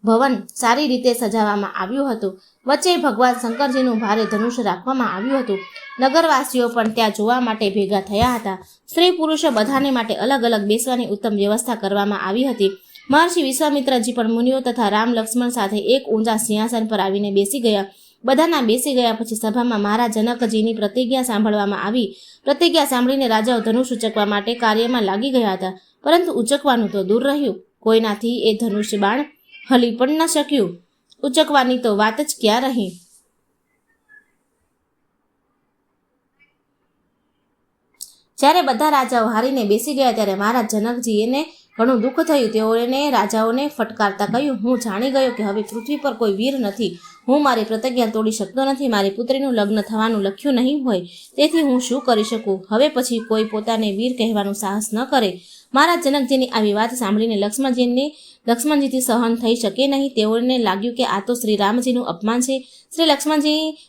ભવન સારી રીતે સજાવવામાં આવ્યું હતું. વચ્ચે ભગવાન શંકરજીનું ભારે ધનુષ રાખવામાં આવ્યું હતું. નગરવાસીઓ પણ ત્યાં જોવા માટે ભેગા થયા હતા. સ્ત્રી પુરુષો બધાને માટે અલગ અલગ બેસવાની ઉત્તમ વ્યવસ્થા કરવામાં આવી હતી. મહર્ષિ વિશ્વામિત્રજી પણ મુનિઓ તથા રામ લક્ષ્મણ સાથે એક ઊંચા સિંહાસન પર આવીને બેસી ગયા. બધાના બેસી ગયા પછી સભામાં મહારાજ જનકજીની પ્રતિજ્ઞા સાંભળવામાં આવી. પ્રતિજ્ઞા સાંભળીને રાજાઓ ધનુષ ઉચકવા માટે કાર્યમાં લાગી ગયા હતા, પરંતુ ઉચકવાનું તો દૂર રહ્યું. કોઈનાથી એ ધનુષ બાણ હલી પણ ન શક્યું. ઉચકવાની તો વાત જ ક્યાં રહી. જ્યારે બધા રાજાઓ હારીને બેસી ગયા ત્યારે મહારાજ જનકજીને ઘણું દુઃખ થયું. તેઓને રાજાઓને ફટકારતા કહ્યું, હું જાણી ગયો કે હવે પૃથ્વી પર કોઈ વીર નથી. હું મારી પ્રતિજ્ઞા તોડી શકતો નથી. મારી પુત્રીનું લગ્ન થવાનું લખ્યું નહીં હોય, તેથી હું શું કરી શકું. હવે પછી કોઈ પોતાને વીર કહેવાનું સાહસ ન કરે. મહારાજ જનકજીની આવી વાત સાંભળીને લક્ષ્મણજીથી સહન થઈ શકે નહીં. તેઓને લાગ્યું કે આ તો શ્રી રામજીનું અપમાન છે.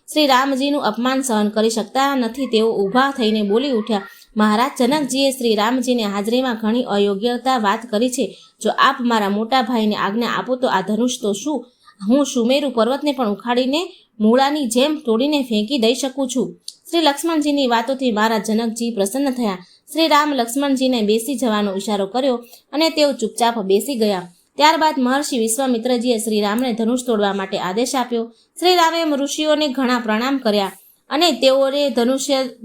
શ્રી રામજીનું અપમાન સહન કરી શકતા નથી. તેઓ ઊભા થઈને બોલી ઉઠ્યા, મહારાજ જનકજીએ શ્રી રામજીને હાજરીમાં ઘણી અયોગ્યતા વાત કરી છે. જો આપ મારા મોટા ભાઈને આજ્ઞા આપો તો આ ધનુષ તો હું સુમેરુ પર્વતને પણ ઉખાડીને મૂળાની જેમ તોડીને ફેંકી દઈ શકું છું. શ્રી લક્ષ્મણજીની વાતોથી મહારાજ જનકજી પ્રસન્ન થયા. શ્રી રામ લક્ષ્મણજીને બેસી જવાનો ઇશારો કર્યો અને તેઓ ચૂપચાપ બેસી ગયા. ત્યારબાદ મહર્ષિ વિશ્વામિત્રજીએ શ્રી રામને ધનુષ તોડવા માટે આદેશ આપ્યો. શ્રી રામે ઋષિઓને ઘણા પ્રણામ કર્યા અને તેઓએ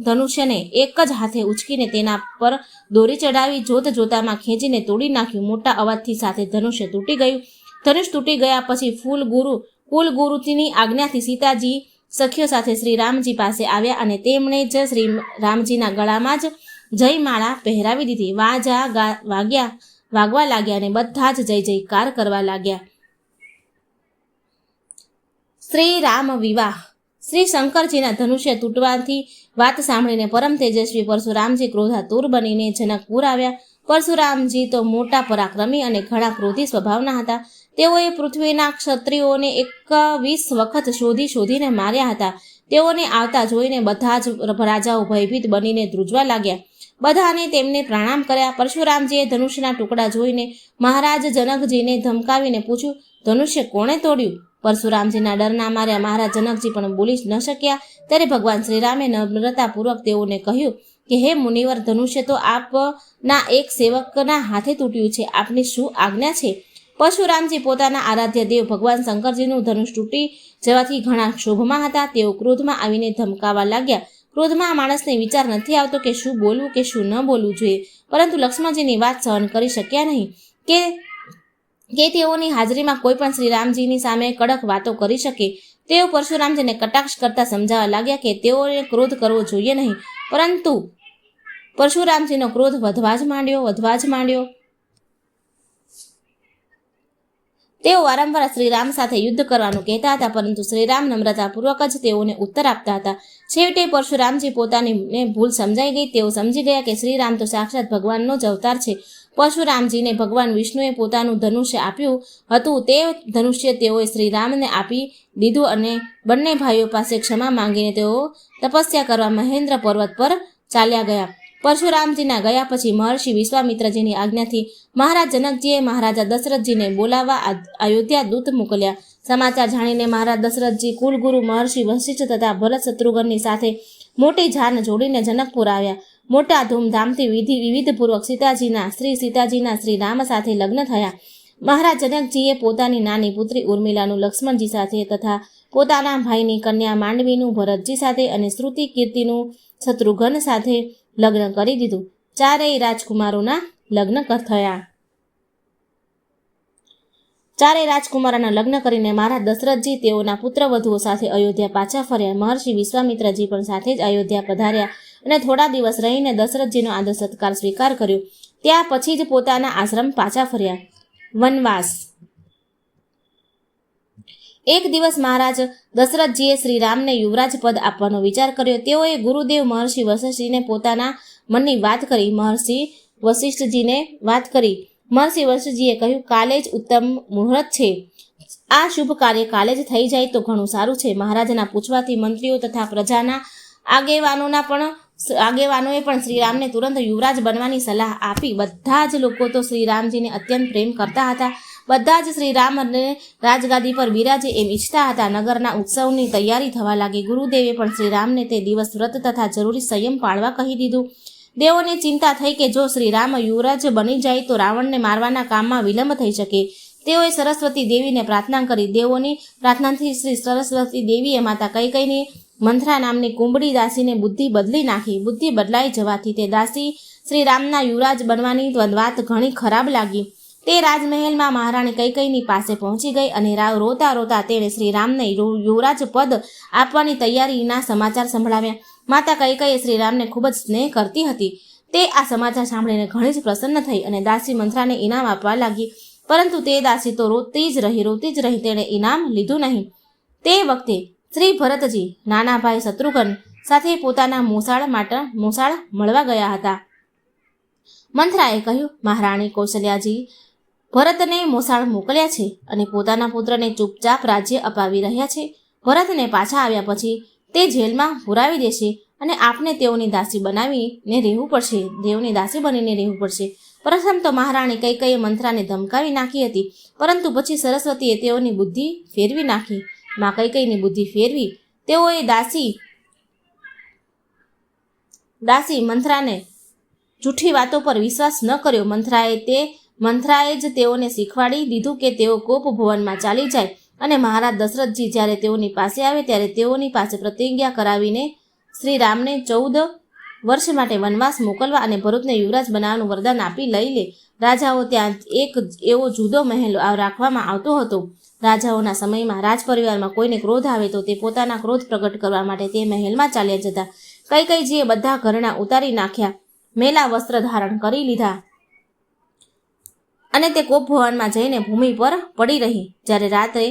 ધનુષ્યને એક જ હાથે ઉચકીને તેના પર દોરી ચડાવી જોતામાં ખેંચીને તોડી નાખ્યું. મોટા અવાજથી સાથે ધનુષ્ય તૂટી ગયું. ધનુષ તૂટી ગયા પછી કુલગુરુની આજ્ઞાથી સીતાજી સખીઓ સાથે શ્રી રામજી પાસે આવ્યા અને તેમણે જ શ્રી રામજીના ગળામાં જ જયમાળા પહેરાવી દીધી. વાગવા લાગ્યા અને બધા જ જય જયકાર કરવા લાગ્યા. શ્રી રામ વિવાહ. શ્રી શંકરજીના ધનુષ્ય તૂટવાથી વાત સાંભળીને પરમ તેજસ્વી પરશુરામજી ક્રોધાતુર બનીને જનકપુર આવ્યા. પરશુરામજી તો મોટા પરાક્રમી અને ઘણા ક્રોધી સ્વભાવના હતા. તેઓએ પૃથ્વીના ક્ષત્રિયોને 21 વખત શોધીને માર્યા હતા. તેઓને આવતા જોઈને બધા જ રાજાઓ ભયભીત બનીને ધ્રુજવા લાગ્યા. બધાને તેમને પ્રણામ કર્યા. પરશુરામજીએ ધનુષ્યના ટુકડા જોઈને મહારાજ જનકજીને ધમકાવીને પૂછ્યું, ધનુષ્ય કોણે તોડ્યું? પરશુરામજીના ડરના માર્યા મહારાજ જનકજી પણ બોલી ન શક્યા. ત્યારે ભગવાન શ્રીરામે નમ્રતાપૂર્વક તેઓને કહ્યું કે હે મુનિવર, ધનુષ્ય તો આપના એક સેવકના હાથે તૂટ્યું છે. આપની શું આજ્ઞા છે? પરશુરામજી પોતાના આરાધ્ય દેવ ભગવાન શંકરજીનું ધનુષ તૂટી જવાથી ઘણા ક્ષોભમાં હતા. તેઓ ક્રોધમાં આવીને ધમકાવા લાગ્યા. ક્રોધમાં માણસને વિચાર નથી આવતો કે શું બોલવું કે શું ન બોલવું જોઈએ, પરંતુ લક્ષ્મણજીની વાત સહન કરી શક્યા નહીં કે તેઓની હાજરીમાં કોઈ પણ શ્રી રામજીની સામે કડક વાતો કરી શકે. તેઓ પરશુરામજીને કટાક્ષ કરતા સમજાવવા લાગ્યા કે તેઓને ક્રોધ કરવો જોઈએ નહીં, પરંતુ પરશુરામજીનો ક્રોધ વધવા જ માંડ્યો. તેઓ વારંવાર શ્રીરામ સાથે યુદ્ધ કરવાનું કહેતા હતા, પરંતુ શ્રીરામ નમ્રતાપૂર્વક જ તેઓને ઉત્તર આપતા હતા. છેવટે પરશુરામજી પોતાની ભૂલ સમજાઈ ગઈ. તેઓ સમજી ગયા કે શ્રીરામ તો સાક્ષાત ભગવાનનો જ અવતાર છે. પરશુરામજીને ભગવાન વિષ્ણુએ પોતાનું ધનુષ્ય આપ્યું હતું. તે ધનુષ્ય તેઓએ શ્રીરામને આપી દીધું અને બંને ભાઈઓ પાસે ક્ષમા માંગીને તેઓ તપસ્યા કરવા મહેન્દ્ર પર્વત પર ચાલ્યા ગયા. પરશુરામજીના ગયા પછી મહર્ષિ વિશ્વામિત્રજીની આજ્ઞાથી મહારાજ જનકજીએ મહારાજા દશરથજીને બોલાવવા અયોધ્યા દૂત મોકલ્યા. સમાચાર જાણીને મહારાજ દશરથજી કુલગુરુ મહર્ષિ વશિષ્ઠ તથા ભરત શત્રુઘ્નની સાથે મોટી જાન જોડીને જનકપુર આવ્યા. મોટા ધૂમધામથી વિવિધપૂર્વક સીતાજીના શ્રી રામ સાથે લગ્ન થયા. મહારાજ જનકજીએ પોતાની નાની પુત્રી ઉર્મિલાનું લક્ષ્મણજી સાથે તથા પોતાના ભાઈની કન્યા માંડવીનું ભરતજી સાથે અને શ્રુતિ કીર્તિનું શત્રુઘ્ન સાથે લગ્ન કરી દીધું. ચારેય રાજકુમારોના લગ્ન થયા. ચારેય રાજકુમારોના લગ્ન કરીને મહારાજ દશરથજી તેઓના પુત્રવધુઓ સાથે અયોધ્યા પાછા ફર્યા. મહર્ષિ વિશ્વામિત્રજી પણ સાથે જ અયોધ્યા પધાર્યા અને થોડા દિવસ રહીને દશરથજીનો આદર સત્કાર સ્વીકાર કર્યો. ત્યાં પછી જ પોતાના આશ્રમ પાછા ફર્યા. વનવાસ. એક દિવસ મહારાજ દશરથજીએ શ્રી રામને યુવરાજ પદ આપવાનો વિચાર કર્યો. તેઓએ ગુરુદેવ મહર્ષિ વશિષ્ઠજીને પોતાના મનની વાત કરી. મહર્ષિ વશિષ્ઠજીએ કહ્યું, કાલે જ ઉત્તમ મુહૂર્ત છે. આ શુભ કાર્ય કાલે જ થઈ જાય તો ઘણું સારું છે. મહારાજના પૂછવાથી મંત્રીઓ તથા પ્રજાના આગેવાનોએ પણ શ્રીરામને તુરંત યુવરાજ બનવાની સલાહ આપી. બધા જ લોકો તો શ્રીરામજીને અત્યંત પ્રેમ કરતા હતા. બધા જ શ્રીરામને રાજગાદી પર બિરાજે એમ ઈચ્છતા હતા. નગરના ઉત્સવની તૈયારી થવા લાગી. ગુરુદેવે પણ શ્રીરામને તે દિવસ વ્રત તથા જરૂરી સંયમ પાળવા કહી દીધું. દેવોને ચિંતા થઈ કે જો શ્રીરામ યુવરાજ બની જાય તો રાવણને મારવાના કામમાં વિલંબ થઈ શકે. તેઓએ સરસ્વતી દેવીને પ્રાર્થના કરી. દેવોની પ્રાર્થનાથી શ્રી સરસ્વતી દેવીએ માતા કૈકેયીની મંથરા નામની કુંબળી દાસીને બુદ્ધિ બદલી નાખી. બુદ્ધિ બદલાઈ જવાથી તે દાસી શ્રીરામના યુવરાજ બનવાની વાત ઘણી ખરાબ લાગી. તે રાજમહેલમાં મહારાણી કૈકેયીની પાસે પહોંચી ગઈ અને રોતા તેણે શ્રીરામને યુવરાજ પદ આપવાની તૈયારીના સમાચાર સંભળાવ્યા. માતા કૈકેયી શ્રીરામને ખૂબ જ સ્નેહ કરતી હતી. તે આ સમાચાર સાંભળીને ઘણી જ પ્રસન્ન થઈ અને દાસી મંથરાને ઇનામ આપવા લાગી. પરંતુ તે દાસી તો રોતી જ રહી. તેણે ઇનામ લીધું નહીં. તે વખતે શ્રી ભરતજી નાના ભાઈ શત્રુઘ્ન સાથે પોતાના મોસાળ મળવા ગયા હતા. મંથરાએ કહ્યું, મહારાણી કૌશલ્યાજી ભરતને મોસાળ મોકલ્યા છે અને પોતાના પુત્રને ચૂપચાપ રાજ્ય અપાવી રહ્યા છે. ભરતને પાછા આવ્યા પછી તે જેલમાં પુરાવી દેશે અને આપને તેઓની દાસી બનાવીને રહેવું પડશે, દેવની દાસી બનીને રહેવું પડશે. પ્રથમ તો મહારાણી કૈકેયીએ મંથરાને ધમકાવી નાખી હતી, પરંતુ પછી સરસ્વતીએ તેઓની બુદ્ધિ ફેરવી નાખી. માં કૈકેયીની બુદ્ધિ ફેરવી તેઓએ દાસી મંથરાને જૂઠી વાતો પર વિશ્વાસ ન કર્યો. મંથરાએ જ તેઓને શીખવાડી દીધું કે તેઓ કોપ ભવનમાં ચાલી જાય અને મહારાજ દશરથજી જ્યારે તેઓની પાસે આવે ત્યારે તેઓની પાસે પ્રતિજ્ઞા કરાવીને શ્રી રામને 14 વર્ષ માટે વનવાસ મોકલવા અને ભરતને યુવરાજ બનાવવાનું વરદાન આપી લઈ લે. રાજાઓ ત્યાં એક એવો જુદો મહેલ રાખવામાં આવતો હતો. રાજાઓના સમયમાં રાજપરિવારમાં કોઈને ક્રોધ આવે તો તે પોતાના ક્રોધ પ્રગટ કરવા માટે તે મહેલમાં ચાલ્યા જતા. કૈકેયીજીએ બધા ઘરેણાં ઉતારી નાખ્યા, મેલા વસ્ત્ર ધારણ કરી લીધા અને તે કોપ ભવનમાં જઈને ભૂમિ પર પડી રહી. જ્યારે રાત્રે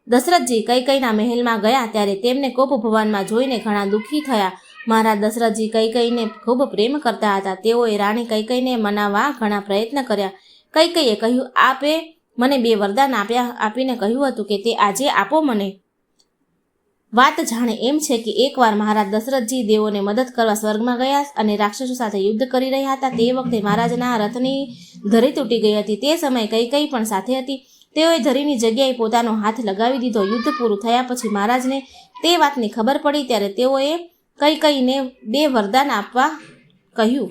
દશરથજી કૈકેયીના મહેલમાં ગયા ત્યારે તેમને કોપ ભવનમાં જોઈને ઘણા દુઃખી થયા. મહારાજ દશરથજી કૈકેયીને ખૂબ પ્રેમ કરતા હતા. તેઓએ રાણી કૈકેયીને મનાવવા ઘણા પ્રયત્ન કર્યા. કૈકેયીએ કહ્યું, આપે મને 2 વરદાન આપીને કહ્યું હતું કે તે આજે આપો મને. વાત જાણે એમ છે કે એકવાર મહારાજ દશરથજી દેવોને મદદ કરવા સ્વર્ગમાં ગયા અને રાક્ષસો સાથે યુદ્ધ કરી રહ્યા હતા. તે વખતે મહારાજના રથની ધરી તૂટી ગઈ હતી. તે સમયે કૈકેયી પણ સાથે હતી. તેઓએ ધરીની જગ્યાએ પોતાનો હાથ લગાવી દીધો. યુદ્ધ પૂરું થયા પછી મહારાજને તે વાતની ખબર પડી ત્યારે તેઓએ કૈકેયીને 2 વરદાન આપવા કહ્યું,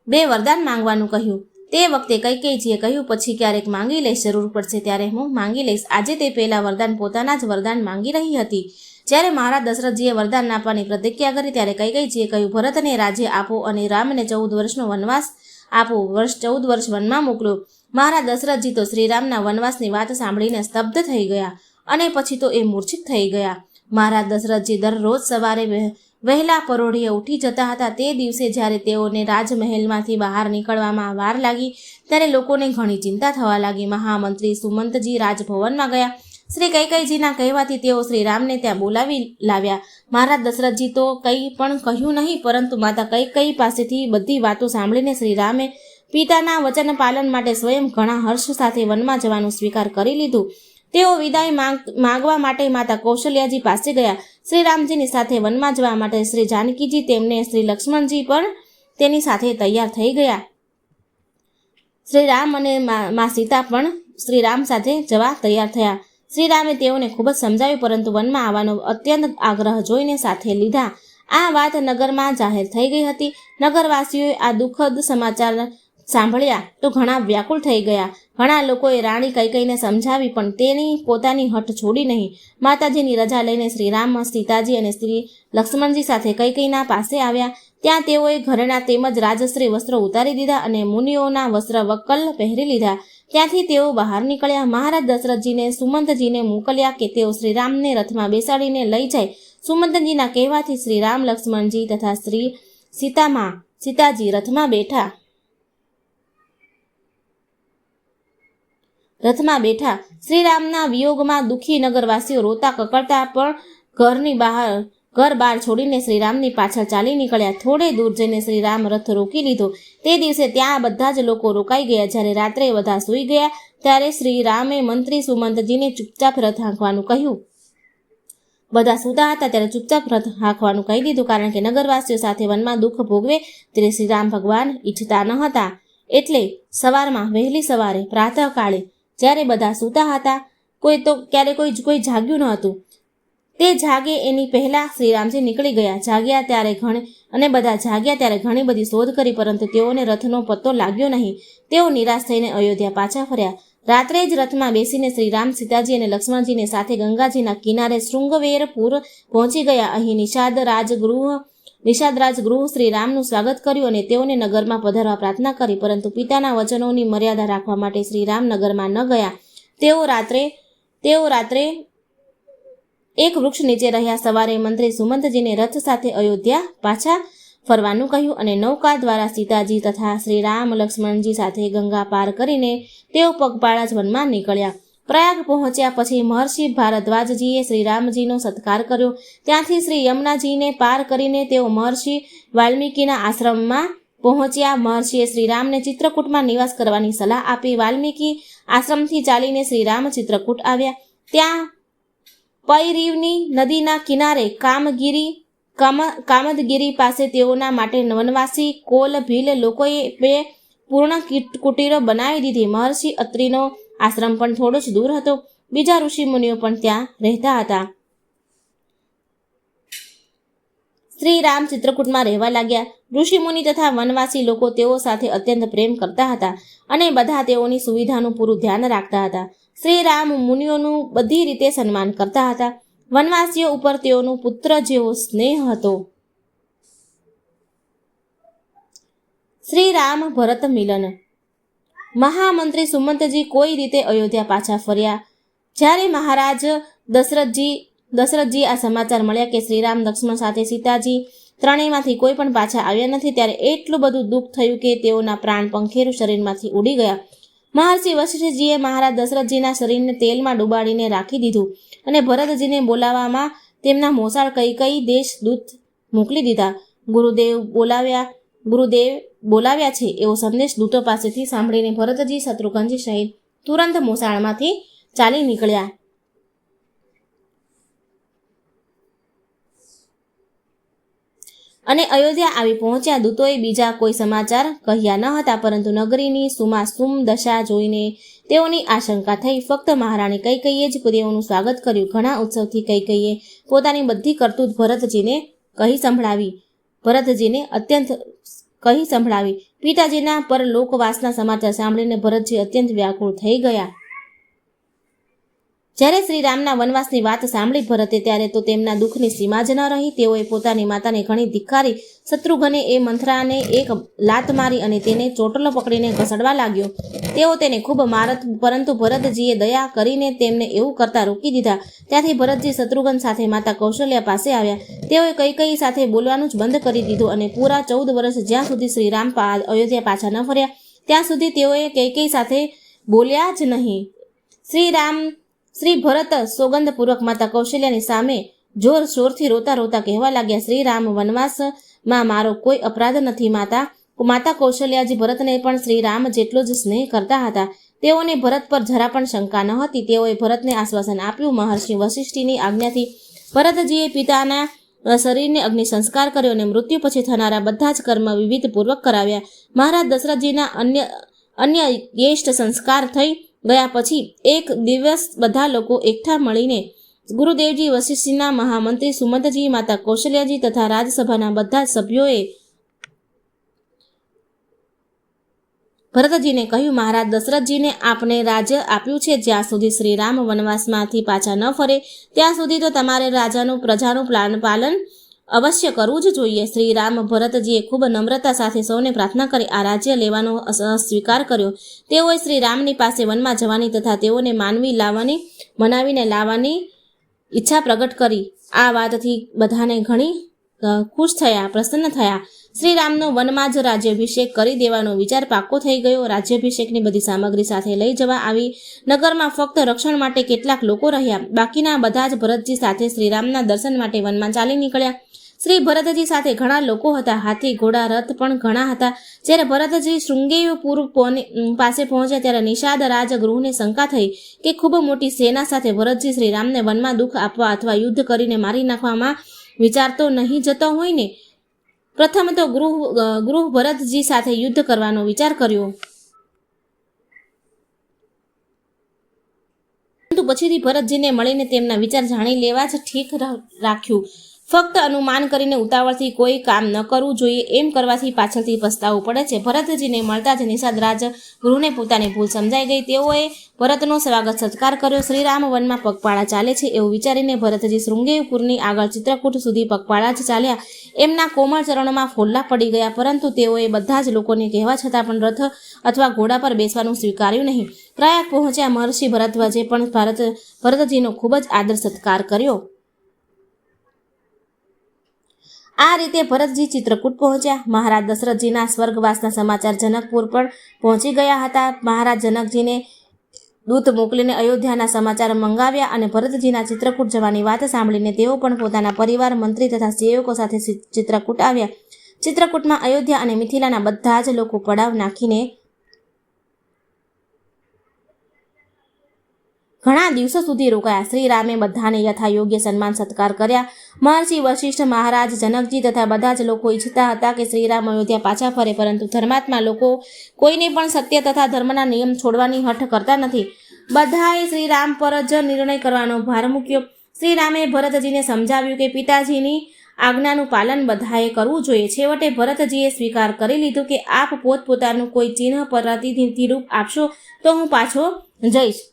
2 વરદાન માંગવાનું કહ્યું. તે વખતે કૈકેયીજીએ કહ્યું, પછી ક્યારેક માંગી લઈશ, જરૂર પડશે ત્યારે હું માંગી લઈશ. આજે તે પહેલા વરદાન પોતાના જ વરદાન માંગી રહી હતી. જ્યારે મહારાજ દશરથજીએ વરદાન આપવાની પ્રતિજ્ઞા કરી ત્યારે કૈકેયીજીએ કહ્યું, ભરતને રાજ્ય આપો અને રામને 14 વર્ષનો વનવાસ આપો. 14 વર્ષ વનમાં મોકલો. મહારાજ દશરથજી તો શ્રીરામના વનવાસની વાત સાંભળીને સ્તબ્ધ થઈ ગયા અને પછી તો એ મૂર્છિત થઈ ગયા. મહારાજ દશરથજી દરરોજ સવારે વહેલા પરોઢિયે ઉઠી જતા હતા. તે દિવસે જ્યારે તેઓને રાજમહેલમાંથી બહાર નીકળવામાં વાર લાગી ત્યારે લોકોને ઘણી ચિંતા થવા લાગી. મહામંત્રી સુમંતજી રાજભવનમાં ગયા. શ્રી કૈકેયીજીના કહેવાથી તેઓ શ્રીરામને ત્યાં બોલાવી લાવ્યા. મહારાજ દશરથજી તો કંઈ પણ કહ્યું નહીં, પરંતુ માતા કૈકેયી પાસેથી બધી વાતો સાંભળીને શ્રીરામે પિતાના વચન પાલન માટે સ્વયં ઘણા હર્ષ સાથે વનમાં જવાનું સ્વીકાર કરી લીધું. તેઓ વિદાય માંગવા માટે માતા કૌશલ્યાજી પાસે ગયા. શ્રી રામજીની સાથે વનમાં જવા માટે શ્રી જાનકીજી તેમને શ્રી લક્ષ્મણજી પણ તેની સાથે તૈયાર થઈ ગયા. શ્રી રામ અને મા સીતા પણ શ્રી રામ સાથે જવા તૈયાર થયા. શ્રી રામે તેઓને ખૂબ જ સમજાવ્યું, પરંતુ વનમાં આવવાનો અત્યંત આગ્રહ જોઈને સાથે લીધા. આ વાત નગરમાં જાહેર થઈ ગઈ હતી. નગરવાસીઓએ આ દુઃખદ સમાચાર સાંભળ્યા તો ઘણા વ્યાકુળ થઈ ગયા. ઘણા લોકોએ રાણી કૈકેયીને સમજાવી પણ તેની પોતાની હઠ છોડી નહીં. માતાજીની રજા લઈને શ્રી રામ સીતાજી અને શ્રી લક્ષ્મણજી સાથે કૈકેયીના પાસે આવ્યા. ત્યાં તેઓએ ઘરેણા તેમજ રાજશ્રી વસ્ત્રો ઉતારી દીધા અને મુનિઓના વસ્ત્ર વક્કલ પહેરી લીધા. ત્યાંથી તેઓ બહાર નીકળ્યા. મહારાજ દશરથજીને સુમંતજીને મોકલ્યા કે તેઓ શ્રીરામને રથમાં બેસાડીને લઈ જાય. સુમંતજીના કહેવાથી શ્રી રામ, લક્ષ્મણજી તથા શ્રી સીતાજી રથમાં બેઠા. શ્રીરામના વિયોગમાં દુઃખી નગરવાસીઓ રોતા કકળતા પણ ઘર બહાર છોડીને શ્રીરામની પાછળ ચાલી નીકળ્યા. થોડે દૂર જઈને શ્રીરામ રથ રોકી લીધો. તે દિવસે ત્યાં બધા જ લોકો રોકાઈ ગયા. જ્યારે રાત્રે બધા સૂઈ ગયા ત્યારે શ્રીરામે મંત્રી સુમંતજીને ચૂપચાપ રથ હાંકવાનું કહ્યું. બધા સૂતા હતા ત્યારે ચૂપચાપ રથ હાંકવાનું કહી દીધું, કારણ કે નગરવાસીઓ સાથે વનમાં દુઃખ ભોગવે તે શ્રીરામ ભગવાન ઈચ્છતા ન હતા. એટલે સવારમાં વહેલી સવારે પ્રાતઃકાળે જ્યારે બધા સૂતા હતા, કોઈ જાગ્યું ન હતું. તે જાગે એની પહેલાં શ્રીરામજી નીકળી ગયા. બધા જાગ્યા ત્યારે ઘણી બધી શોધ કરી, પરંતુ તેઓને રથનો પત્તો લાગ્યો નહીં. તેઓ નિરાશ થઈને અયોધ્યા પાછા ફર્યા. રાત્રે જ રથમાં બેસીને શ્રીરામ, સીતાજી અને લક્ષ્મણજીને સાથે ગંગાજીના કિનારે શૃંગવેરપુર પહોંચી ગયા. અહીં નિષાદ રાજગૃહ શ્રીરામનું સ્વાગત કર્યું અને તેઓને નગરમાં પધારવા પ્રાર્થના કરી, પરંતુ પિતાના વચનોની મર્યાદા રાખવા માટે શ્રીરામ નગરમાં ન ગયા. તેઓ રાત્રે એક વૃક્ષ નીચે રહ્યા. સવારે મંત્રી સુમંતજીને રથ સાથે અયોધ્યા પાછા ફરવાનું કહ્યું અને નૌકા દ્વારા સીતાજી તથા શ્રી રામ, લક્ષ્મણજી સાથે ગંગા પાર કરીને તેઓ પગપાળા જ વનમાં નીકળ્યા. પ્રયાગ પહોંચ્યા પછી મહર્ષિ ભારદ્વાજજીએ શ્રી રામજીનો સત્કાર કર્યો. ત્યાંથી શ્રી યમુનાજીને પાર કરીને તેઓ મહર્ષિ વાલ્મીકીના આશ્રમમાં પહોંચ્યા. મહર્ષિએ શ્રીરામને ચિત્રકૂટમાં નિવાસ કરવાની સલાહ આપી. વાલ્મીકી આશ્રમથી ચાલીને શ્રીરામ ચિત્રકૂટ આવ્યા. ત્યાં પયરીવની નદીના કિનારે કામદગીરી પાસે તેઓના માટે વનવાસી કોલ ભીલ લોકોએ બે પૂર્ણ કુટીરો બનાવી દીધી. મહર્ષિ અત્રિનો આશ્રમ પણ થોડો જ દૂર હતો. બીજા ઋષિમુનિઓ પણ ત્યાં રહેતા હતા. શ્રી રામ ચિત્રકૂટમાં રહેવા લાગ્યા. ઋષિમુનિ તથા વનવાસી લોકો તેઓ સાથે અત્યંત પ્રેમ કરતા હતા અને બધા તેઓની સુવિધાનું પૂરું ધ્યાન રાખતા હતા. શ્રી રામ મુનિઓનું બધી રીતે સન્માન કરતા હતા. વનવાસીઓ ઉપર તેઓનું પુત્ર જેવો સ્નેહ હતો. શ્રી રામ ભરત મિલન. મહામંત્રી સુમંતજી કોઈ રીતે અયોધ્યા પાછા ફર્યા. જ્યારે મહારાજ દશરથજી આ સમાચાર મળ્યા કે શ્રીરામ લક્ષ્મણ સાથે સીતાજી ત્રણેયમાંથી કોઈ પણ પાછા આવ્યા નથી, ત્યારે એટલું બધું દુઃખ થયું કે તેઓના પ્રાણ પંખેરું શરીરમાંથી ઉડી ગયા. મહર્ષિ વશિષ્ઠજીએ મહારાજ દશરથજીના શરીરને તેલમાં ડુબાડીને રાખી દીધું અને ભરતજીને બોલાવવામાં તેમના મોસાળ કઈ દેશ દૂત મોકલી દીધા. ગુરુદેવ બોલાવ્યા છે એવો સંદેશ દૂતો પાસેથી સાંભળીને ભરતજી શત્રુઘ્નજી સહિત તુરંત મોસાળમાંથી ચાલી નીકળ્યા અને અયોધ્યા આવી પહોંચ્યા. દૂતોએ બીજા કોઈ સમાચાર કહ્યા ન હતા, પરંતુ નગરીની સુમાસુમ દશા જોઈને તેઓની આશંકા થઈ. ફક્ત મહારાણી કૈકેયીએ જ તેઓનું સ્વાગત કર્યું. ઘણા ઉત્સવથી કૈકેયીએ પોતાની બધી કરતૂત ભરતજીને અત્યંત કહી સંભળાવી. પિતાજીના પરલોકવાસના સમાચાર સાંભળીને ભરતજી અત્યંત વ્યાકુળ થઈ ગયા. જ્યારે શ્રીરામના વનવાસની વાત સાંભળી ભરતે ત્યારે તો તેમના દુઃખની સીમા જ ન રહી. તેઓએ પોતાની માતાને ઘણી ધિક્કારી. શત્રુઘ્ને એ મંથરાને એક લાત મારી અને તેને ચોટલો પકડીને ઘસડવા લાગ્યો. તેઓ તેને ખૂબ મારત, પરંતુ ભરતજીએ દયા કરીને તેમને એવું કરતા રોકી દીધા. ત્યાંથી ભરતજી શત્રુઘ્ન સાથે માતા કૌશલ્યા પાસે આવ્યા. તેઓએ કૈકેયી સાથે બોલવાનું જ બંધ કરી દીધું અને પૂરા 14 વર્ષ જ્યાં સુધી શ્રીરામ અયોધ્યા પાછા ન ફર્યા ત્યાં સુધી તેઓએ કૈકેયી સાથે બોલ્યા જ નહીં. શ્રી ભરત સોગંદપૂર્વક માતા કૌશલ્યાની સામે જોર શોરથી રોતા રોતા કહેવા લાગ્યા, શ્રીરામ વનવાસમાં મારો કોઈ અપરાધ નથી. માતા કૌશલ્યાજી ભરતને પણ શ્રીરામ જેટલો જ સ્નેહ કરતા હતા. તેઓને ભરત પર જરા પણ શંકા ન હતી. તેઓએ ભરતને આશ્વાસન આપ્યું. મહર્ષિ વશિષ્ઠની આજ્ઞાથી ભરતજીએ પિતાના શરીરને અગ્નિ સંસ્કાર કર્યો અને મૃત્યુ પછી થનારા બધા જ કર્મ વિધિ પૂર્વક કરાવ્યા. મહારાજ દશરથજીના અન્ય યેષ્ઠ સંસ્કાર થઈ ગયા પછી એક દિવસ બધા લોકો એકઠા મળીને ગુરુદેવજી, વશિષ્ઠના મહામંત્રી સુમંતજી, માતા કૌશલ્યાજી તથા રાજસભાના બધા જ સભ્યોએ ભરતજીને કહ્યું, મહારાજ દશરથજીને આપને રાજ્ય આપ્યું છે. જ્યાં સુધી શ્રીરામ વનવાસમાંથી પાછા ન ફરે ત્યાં સુધી તો તમારે પ્રજાનું પાલન અવશ્ય કરવું જ જોઈએ. શ્રીરામ ભરતજીએ ખૂબ નમ્રતા સાથે સૌને પ્રાર્થના કરી આ રાજ્ય લેવાનો સ્વીકાર કર્યો. તેઓએ શ્રીરામની પાસે વનમાં જવાની તથા તેઓને મનાવીને લાવવાની ઈચ્છા પ્રગટ કરી. આ વાતથી બધાને ઘણી પ્રસન્ન થયા. શ્રીરામનો વનમાં જ રાજ્યાભિષેક કરી દેવાનો વિચાર પાક્કો થઈ ગયો. રાજ્યાભિષેકની બધી સામગ્રી સાથે લઈ જવા આવી. નગરમાં ફક્ત રક્ષણ માટે કેટલાક લોકો રહ્યા. બાકીના બધા જ ભરતજી સાથે શ્રીરામના દર્શન માટે વનમાં ચાલી નીકળ્યા. શ્રી ભરતજી સાથે ઘણા લોકો હતા. હાથી, ઘોડા, રથ પણ ઘણા હતા. જ્યારે ભરતજી શૃંગેયપુર પાસે પહોંચ્યા ત્યારે નિષાદ રાજગૃહને શંકા થઈ કે ખૂબ મોટી સેના સાથે ભરતજી શ્રીરામને વનમાં દુઃખ આપવા અથવા યુદ્ધ કરીને મારી નાખવામાં વિચારતો નહીં જતો હોય ને. પ્રથમ તો ગૃહ ભરતજી સાથે યુદ્ધ કરવાનો વિચાર કર્યો, પરંતુ પછીથી ભરતજીને મળીને તેમના વિચાર જાણી લેવા જ ઠીક રાખ્યું. ફક્ત અનુમાન કરીને ઉતાવળથી કોઈ કામ ન કરવું જોઈએ. એમ કરવાથી પાછળથી પસ્તાવું પડે છે. ભરતજીને મળતા જ નિષાદ રાજગૃહને પોતાની ભૂલ સમજાઈ ગઈ. તેઓએ ભરતનો સ્વાગત સત્કાર કર્યો. શ્રીરામ વનમાં પગપાળા ચાલે છે એવું વિચારીને ભરતજી શૃંગેયપુરની આગળ ચિત્રકૂટ સુધી પગપાળા જ ચાલ્યા. એમના કોમળ ચરણોમાં ફોલ્લા પડી ગયા, પરંતુ તેઓએ બધા જ લોકોને કહેવા છતાં પણ રથ અથવા ઘોડા પર બેસવાનું સ્વીકાર્યું નહીં. પ્રયાગ પહોંચ્યા મહર્ષિ ભરદ્વાજે પણ ભરતજીનો ખૂબ જ આદર સત્કાર કર્યો. આ રીતે ભરતજી ચિત્રકૂટ પહોંચ્યા. મહારાજ દશરથજીના સ્વર્ગવાસના સમાચાર જનકપુર પણ પહોંચી ગયા હતા. મહારાજ જનકજીને દૂત મોકલીને અયોધ્યાના સમાચાર મંગાવ્યા અને ભરતજીના ચિત્રકૂટ જવાની વાત સાંભળીને તેઓ પણ પોતાના પરિવાર, મંત્રી તથા સેવકો સાથે ચિત્રકૂટ આવ્યા. ચિત્રકૂટમાં અયોધ્યા અને મિથિલાના બધા જ લોકો પડાવ નાખીને ઘણા દિવસો સુધી રોકાયા. શ્રી રામે બધાને યથાયોગ્ય સન્માન સત્કાર કર્યા. મહર્ષિ વશિષ્ઠ, મહારાજ જનકજી તથા બધા જ લોકો ઈચ્છતા હતા કે શ્રીરામ અયોધ્યા પાછા ફરે, પરંતુ ધર્માત્મા લોકો કોઈને પણ સત્ય તથા ધર્મના નિયમ છોડવાની હઠ કરતા નથી. બધાએ શ્રીરામ પર જ નિર્ણય કરવાનો ભાર મૂક્યો. શ્રીરામે ભરતજીને સમજાવ્યું કે પિતાજીની આજ્ઞાનું પાલન બધાએ કરવું જોઈએ. છેવટે ભરતજીએ સ્વીકાર કરી લીધું કે આપ પોતપોતાનું કોઈ ચિહ્ન પ્રતિનિધિ રૂપ આપશો તો હું પાછો જઈશ.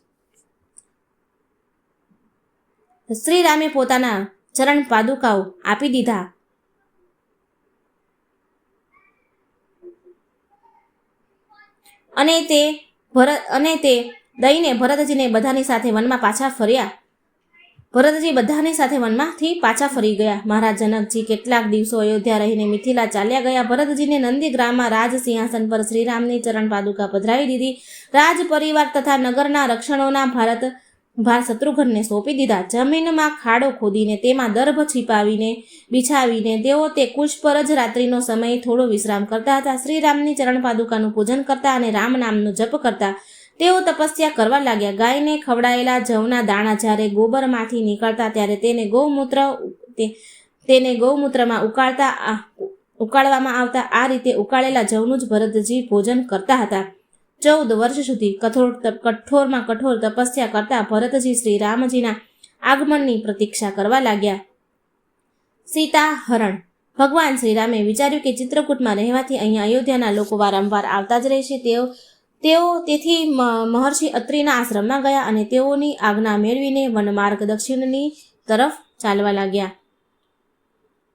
શ્રીરામે પોતાના ચરણ પાદુકાઓ આપી દીધા અને તે દઈને ભરતજીને બધાની સાથે વનમાં પાછા ફર્યા. ભરતજી બધાની સાથે વનમાંથી પાછા ફરી ગયા. મહારાજ જનકજી કેટલાક દિવસો અયોધ્યા રહીને મિથિલા ચાલ્યા ગયા. ભરતજીને નંદીગ્રામમાં રાજ સિંહાસન પર શ્રીરામની ચરણ પાદુકા પધરાવી દીધી. રાજ પરિવાર તથા નગરના રક્ષણોના ભાર શત્રુઘ્નને સોંપી દીધા. જમીનમાં ખાડો ખોદીને તેમાં દર્ભ બિછાવીને તેઓ તે કુશ પર જ રાત્રિનો સમય થોડો વિશ્રામ કરતા હતા. શ્રીરામની ચરણ પાદુકાનું પૂજન કરતા અને રામ નામનો જપ કરતા તેઓ તપસ્યા કરવા લાગ્યા. ગાયને ખવડાયેલા જવના દાણા જ્યારે ગોબરમાંથી નીકળતા ત્યારે તેને ગૌમૂત્રમાં ઉકાળવામાં આવતા. આ રીતે ઉકાળેલા જવનું જ ભરતજી ભોજન કરતા હતા. 14 વર્ષ સુધી કઠોરમાં કઠોર તપસ્યા કરતા ભરતજી શ્રી રામજીના આગમનની પ્રતીક્ષા કરવા લાગ્યા. સીતા હરણ. ભગવાન શ્રીરામે વિચાર્યું કે ચિત્રકૂટમાં રહેવાથી અહીંયા અયોધ્યાના લોકો વારંવાર આવતા જ રહેશે. તેથી મહર્ષિ અત્રિના આશ્રમમાં ગયા અને તેઓની આજ્ઞા મેળવીને વનમાર્ગ દક્ષિણની તરફ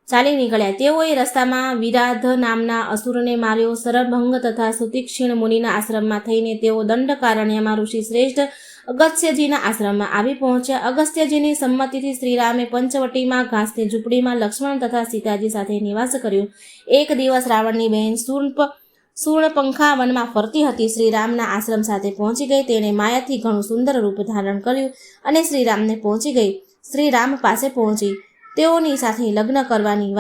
ચાલી નીકળ્યા. તેઓએ રસ્તામાં વિરાધ નામના અસુરને માર્યો. સરભંગ તથા સુતીક્ષીણ મુનિના આશ્રમમાં થઈને તેઓ દંડકારણ્યમાં ઋષિ શ્રેષ્ઠ અગસ્ત્યજીના આશ્રમમાં આવી પહોંચ્યા. અગસ્ત્યજીની સંમતિથી શ્રીરામે પંચવટીમાં ઘાસની ઝૂંપડીમાં લક્ષ્મણ તથા સીતાજી સાથે નિવાસ કર્યો. એક દિવસ રાવણની બહેન શૂર્ણપંખા વનમાં ફરતી હતી. શ્રીરામના આશ્રમ સાથે પહોંચી ગઈ. તેણે માયાથી ઘણું સુંદર રૂપ ધારણ કર્યું અને શ્રીરામ પાસે પહોંચી તેઓની સાથે લગ્ન કરવાની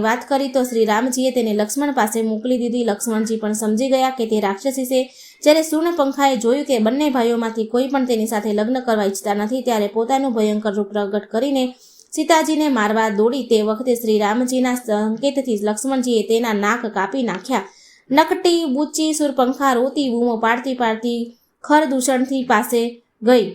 વાત કહી તો શ્રીરામજીએ તેને લક્ષ્મણ પાસે મોકલી દીધી. લક્ષ્મણજી પણ સમજી ગયા કે તે રાક્ષસી છે. જ્યારે શૂર્ણપંખાએ જોયું કે બંને ભાઈઓમાંથી કોઈ પણ તેની સાથે લગ્ન કરવા ઈચ્છતા નથી, ત્યારે પોતાનું ભયંકર રૂપ પ્રગટ કરીને સીતાજીને મારવા દોડી. તે વખતે શ્રીરામજીના સંકેતથી લક્ષ્મણજીએ તેના નાક કાપી નાખ્યા. નકટી બૂચી શૂર્પંખા રોતી બૂમો પાડતી ખરદૂષણથી પાસે ગઈ.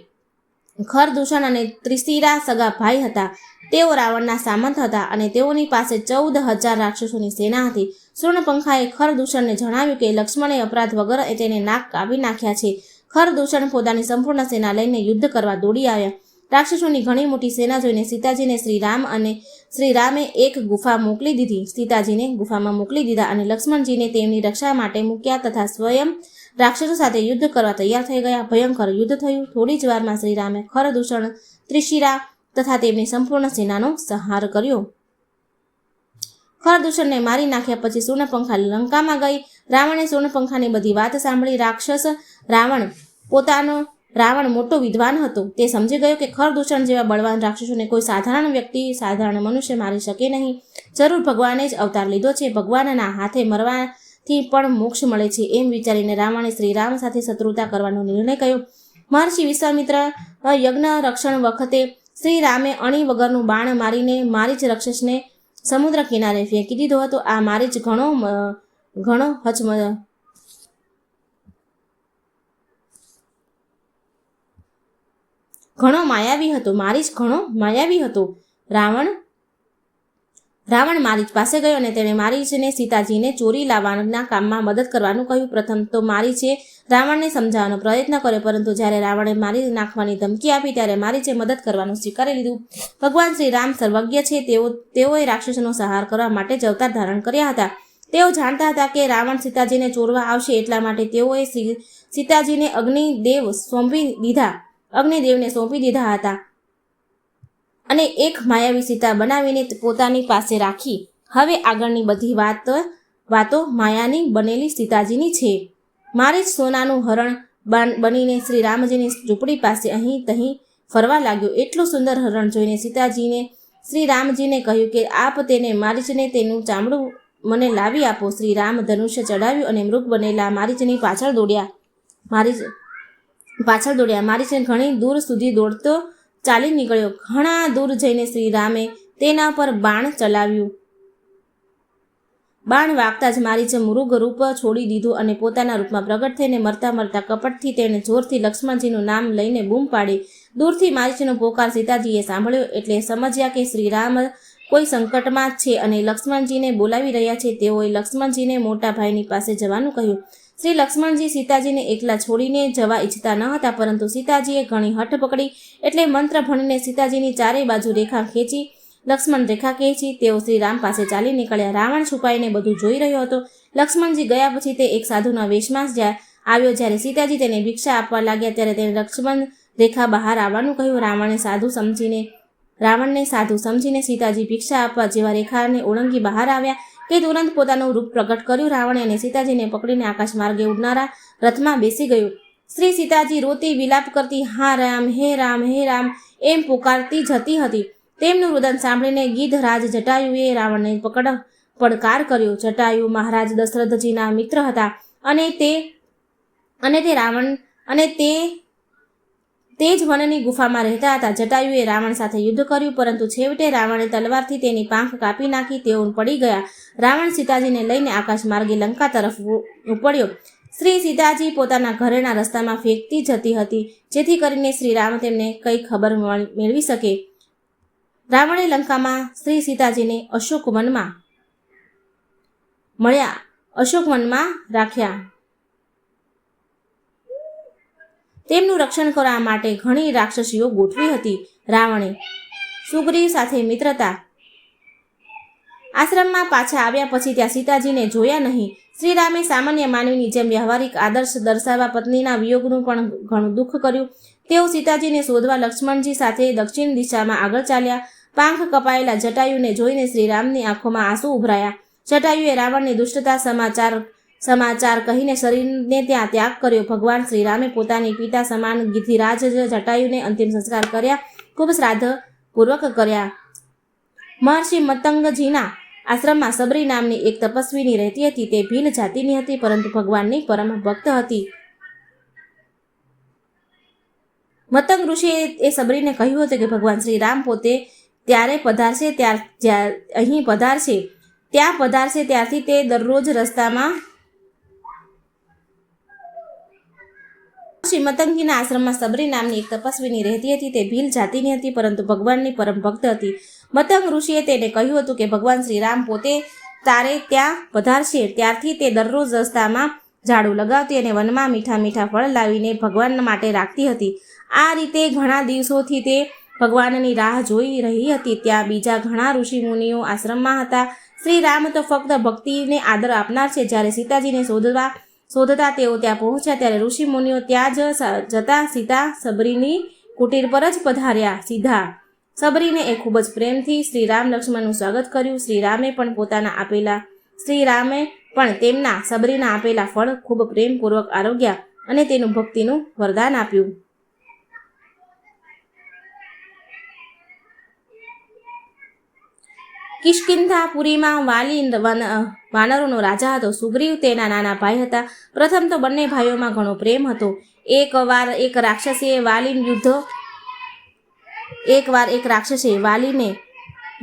ખરદૂષણ અને ત્રિશિરા સગા ભાઈ હતા. તેઓ રાવણના સામંત હતા અને તેઓની પાસે 14,000 રાક્ષસોની સેના હતી. શૂર્ણપંખાએ ખરદૂષણને જણાવ્યું કે લક્ષ્મણે અપરાધ વગર તેને નાક કાપી નાખ્યા છે. ખરદૂષણ પોતાની સંપૂર્ણ સેના લઈને યુદ્ધ કરવા દોડી આવ્યા. રાક્ષસોની ઘણી મોટી સેના જોઈને સીતાજીને શ્રીરામે એક ગુફા મોકલી દીધી. સીતાજીને ગુફામાં મોકલી દીધા અને લક્ષ્મણજીને તેમની રક્ષા માટે મૂક્યા તથા સ્વયં રાક્ષસો સાથે યુદ્ધ કરવા તૈયાર થઈ ગયા. ભયંકર યુદ્ધ થયું. થોડી જ વારમાં શ્રીરામે ખરદૂષણ, ત્રિશિરા તથા તેમની સંપૂર્ણ સેનાનો સંહાર કર્યો. ખરદૂષણને મારી નાખ્યા પછી શૂર્ણપંખા લંકામાં ગઈ. રાવણે શૂર્ણપંખાની બધી વાત સાંભળી. રાવણ મોટો વિદ્વાન હતો. તે સમજી ગયો કે ખરદૂષણ જેવા બળવાન રાક્ષસોને કોઈ સાધારણ મનુષ્ય મારી શકે નહીં. જરૂર ભગવાને જ અવતાર લીધો છે. ભગવાનના હાથે મરવાથી પણ મોક્ષ મળે છે. એમ વિચારીને રાવણે શ્રીરામ સાથે શત્રુતા કરવાનો નિર્ણય કર્યો. મહર્ષિ વિશ્વામિત્ર યજ્ઞ રક્ષણ વખતે શ્રીરામે અણી વગરનું બાણ મારીને મારીચ રાક્ષસને સમુદ્ર કિનારે ફેંકી દીધો હતો. આ મારીચ ઘણો માયાવી હતો. રાવણ મારીચ પાસે ગયો અને તેણે મારીચને સીતાજીને ચોરી લાવવાના કામમાં મદદ કરવાનું કહ્યું. પ્રથમ તો મારીચે રાવણને સમજાવવાનો પ્રયત્ન કર્યો, પરંતુ જ્યારે રાવણે મારી નાખવાની ધમકી આપી ત્યારે મારીચે મદદ કરવાનું સ્વીકારી લીધું. ભગવાન શ્રી રામ સર્વજ્ઞ છે. તેઓએ રાક્ષસોનો સંહાર કરવા માટે જ અવતાર ધારણ કર્યા હતા. તેઓ જાણતા હતા કે રાવણ સીતાજીને ચોરવા આવશે, એટલા માટે તેઓએ સીતાજીને અગ્નિદેવને સોંપી દીધા હતા અને એક માયાવી સીતા બનાવીને પોતાની પાસે રાખી. હવે આગળની બધી વાત વાતો માયાની બનેલી સીતાજીની છે. મારે જ સોનાનું હરણ બનીને શ્રી રામજીની ઝૂંપડી પાસે અહીં તહીં ફરવા લાગ્યો. એટલું સુંદર હરણ જોઈને સીતાજીને શ્રી રામજીને કહ્યું કે આપ તેને મારીચને તેનું ચામડું મને લાવી આપો. શ્રી રામ ધનુષ્ય ચડાવ્યું અને મૃગ બનેલા મારીચની પાછળ દોડ્યા. મારીચ ઘણી દૂર સુધી દોડતો ચાલી નીકળ્યો. ઘણા દૂર જઈને શ્રી રામે તેના પર બાણ ચલાવ્યું. બાણ વાગતા જ મારીચે મૃગ રૂપ છોડી દીધું અને પોતાના રૂપમાં પ્રગટ થઈને મરતા મરતા કપટથી તેણે જોરથી લક્ષ્મણજીનું નામ લઈને બૂમ પાડી. દૂરથી મારીચનો પોકાર સીતાજીએ સાંભળ્યો એટલે સમજ્યા કે શ્રી રામ કોઈ સંકટમાં છે અને લક્ષ્મણજીને બોલાવી રહ્યા છે. તેઓએ લક્ષ્મણજીને મોટા ભાઈની પાસે જવાનું કહ્યું. શ્રી લક્ષ્મણજી સીતાજીને એકલા છોડીને જવા ઈચ્છતા ન હતા, પરંતુ સીતાજીએ ઘણી હઠ પકડી એટલે મંત્ર ભણીને સીતાજીની ચારે બાજુ રેખા ખેંચી લક્ષ્મણ રેખા ખેંચી તેઓ શ્રી રામ પાસે ચાલી નીકળ્યા. રાવણ છુપાઈને બધું જોઈ રહ્યો હતો. લક્ષ્મણજી ગયા પછી તે એક સાધુના વેશમાં આવ્યો. જ્યારે સીતાજી તેને ભિક્ષા આપવા લાગ્યા ત્યારે તેને લક્ષ્મણ રેખા બહાર આવવાનું કહ્યું. રાવણને સાધુ સમજીને સીતાજી ભિક્ષા આપવા જેવા રેખાને ઓળંગી બહાર આવ્યા કે તુરંત પોતાનું રૂપ પ્રગટ કર્યું. રાવણે અને સીતાજીને પકડીને આકાશ માર્ગે ઉડનારા રથમાં બેસી ગયું. શ્રી સીતાજી રોતી વિલાપ કરતી હા રામ હે રામ હે રામ એમ પુકારતી જતી હતી. તેમનું રુદન સાંભળીને ગીધરાજ જટાયુએ રાવણને પડકાર કર્યો. જટાયુ મહારાજ દશરથજીના મિત્ર હતા અને તે જ વનની ગુફામાં રહેતા હતા. જટાયુએ રાવણ સાથે યુદ્ધ કર્યું, પરંતુ છેવટે રાવણે તલવારથી તેની પાંખ કાપી નાખી. તેઓ પડી ગયા. રાવણ સીતાજીને લઈને આકાશ માર્ગે લંકા તરફ ઉપડ્યો. શ્રી સીતાજી પોતાના ઘરેના રસ્તામાં ફેંકતી જતી હતી, જેથી કરીને શ્રી રામ તેમને કઈ ખબર મેળવી શકે. રાવણે લંકામાં શ્રી સીતાજીને અશોકવનમાં રાખ્યા. તેમનું રક્ષણ કરવા માટે ઘણી રાક્ષસીઓ ગોઠવી હતી. રાવણે સુગ્રીવ સાથે મિત્રતા. આશ્રમમાં પાછા આવ્યા પછી ત્યાં સીતાજીને જોયા નહીં. શ્રીરામે સામાન્ય માનવીની જેમ વ્યવહારિક આદર્શ દર્શાવવા પત્નીના વિયોગનું પણ ઘણું દુઃખ કર્યું. તેઓ સીતાજીને શોધવા લક્ષ્મણજી સાથે દક્ષિણ દિશામાં આગળ ચાલ્યા. પાંખ કપાયેલા જટાયુને જોઈને શ્રીરામની આંખોમાં આંસુ ઉભરાયા. જટાયુએ રાવણની દુષ્ટતા સમાચાર કહીને શરીરને ત્યાં ત્યાગ કર્યો. ભગવાન શ્રીરામે પોતાની પિતા સમાન ગિધિરાજ જટાયુને અંતિમ સંસ્કાર કર્યા, ખૂબ શ્રાદ્ધપૂર્વક કર્યા. મહર્ષિ મતંગજીના આશ્રમમાં સબરી નામની એક તપસ્વીની રહેતી હતી. તે ભીલ જાતિની હતી, પરંતુ ભગવાનની પરમ ભક્ત હતી. મતંગ ઋષિએ એ સબરીને કહ્યું હતું કે ભગવાન શ્રી રામ પોતે ત્યાં પધારશે ત્યારથી તે દરરોજ રસ્તામાં શ્રી મતંગીના આશ્રમમાં સબરી નામની એક તપસ્વીની રહેતી હતી. તે ભીલ જાતિની હતી, પરંતુ ભગવાનની પરમ ભક્ત હતી. મતંગ ઋષિએ તેને કહ્યું હતું કે ભગવાન શ્રી રામ પોતે તારે ત્યાં પધારશે ત્યારથી તે દરરોજ રસ્તામાં ઝાડુ લગાવતી અને વનમાં મીઠા મીઠા ફળ લાવીને ભગવાન માટે રાખતી હતી. આ રીતે ઘણા દિવસોથી તે ભગવાનની રાહ જોઈ રહી હતી. ત્યાં બીજા ઘણા ઋષિ મુનિઓ આશ્રમમાં હતા. શ્રી રામ તો ફક્ત ભક્તિને આદર આપનાર છે. જ્યારે સીતાજીને શોધતા તેઓ ત્યાં પહોંચ્યા ત્યારે ઋષિ મુનિઓ ત્યાં જતા સીતા સબરીની કુટીર પર જ પધાર્યા. સીધા સબરીને એ ખૂબ જ પ્રેમથી શ્રી રામ લક્ષ્મણનું સ્વાગત કર્યું. શ્રી રામે પણ તેમના સબરીના આપેલા ફળ ખૂબ પ્રેમપૂર્વક આરોગ્યા અને તેનું ભક્તિનું વરદાન આપ્યું. કિષ્કિંધાપુરીમાં વાલી વાનરોનો રાજા હતો. સુગ્રીવ તેના નાના ભાઈ હતા. પ્રથમ તો બંને ભાઈઓમાં ઘણો પ્રેમ હતો. એકવાર એક રાક્ષસે વાલીને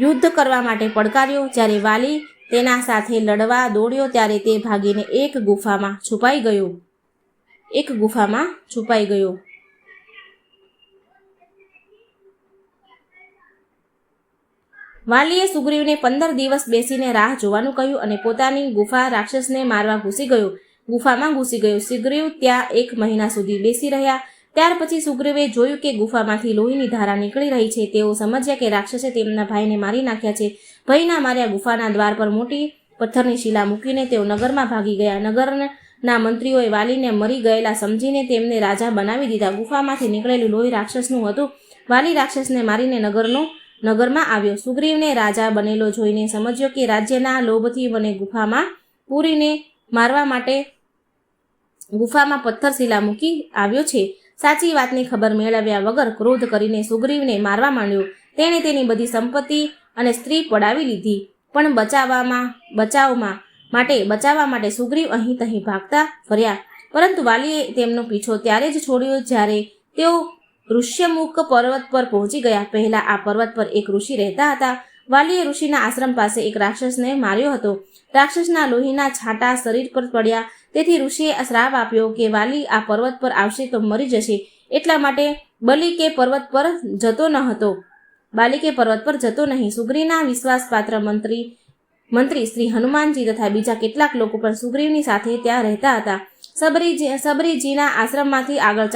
યુદ્ધ કરવા માટે પડકાર્યો. જ્યારે વાલી તેના સાથે લડવા દોડ્યો ત્યારે તે ભાગીને એક ગુફામાં છુપાઈ ગયો. વાલીએ સુગ્રીવને 15 દિવસ બેસીને રાહ જોવાનું કહ્યું અને પોતાની ગુફા રાક્ષસને મારવા ગુફામાં ઘૂસી ગયો. સુગ્રીવ ત્યાં 1 મહિના સુધી બેસી રહ્યા. ત્યાર પછી સુગ્રીવે જોયું કે ગુફામાંથી લોહીની ધારા નીકળી રહી છે. તેઓ સમજ્યા કે રાક્ષસે તેમના ભાઈને મારી નાખ્યા છે. ભયના માર્યા ગુફાના દ્વાર પર મોટી પથ્થરની શિલા મૂકીને તેઓ નગરમાં ભાગી ગયા. નગરના મંત્રીઓએ વાલીને મરી ગયેલા સમજીને તેમને રાજા બનાવી દીધા. ગુફામાંથી નીકળેલું લોહી રાક્ષસનું હતું. વાલી રાક્ષસને મારીને નગરમાં આવ્યો. સુગ્રીવને રાજા બનેલો જોઈને સમજ્યો કે રાજ્યના લોભથી મને ગુફામાં પૂરીને મારવા માટે ગુફામાં પથ્થરશિલા મૂકી આવ્યો છે. સાચી વાતની ખબર મેળવ્યા વગર ક્રોધ કરીને સુગ્રીવને મારવા માંડ્યો. તેણે તેની બધી સંપત્તિ અને સ્ત્રી પડાવી લીધી. પણ બચાવવા માટે સુગ્રીવ અહીં તહીં ભાગતા ફર્યા. પરંતુ વાલીએ તેમનો પીછો ત્યારે જ છોડ્યો જ્યારે તેઓ ઋષ્યમુખ પર્વત પર પહોંચી ગયા. પહેલા આ પર્વત પર એક ઋષિ રહેતા હતા. વાલીએ ઋષિના આશ્રમ પાસે એક રાક્ષસને માર્યો હતો. રાક્ષસના લોહીના છાંટા શરીર પર પડ્યા. તેથી ઋષિએ શ્રાપ આપ્યો કે વાલી આ પર્વત પર આવશે તો મરી જશે. એટલા માટે બાલિકે પર્વત પર જતો નહીં. સુગ્રીવના વિશ્વાસપાત્ર મંત્રી શ્રી હનુમાનજી તથા બીજા કેટલાક લોકો પણ સુગ્રીવની સાથે ત્યાં રહેતા હતા. સબરીજીના આશ્રમમાંથી આગળ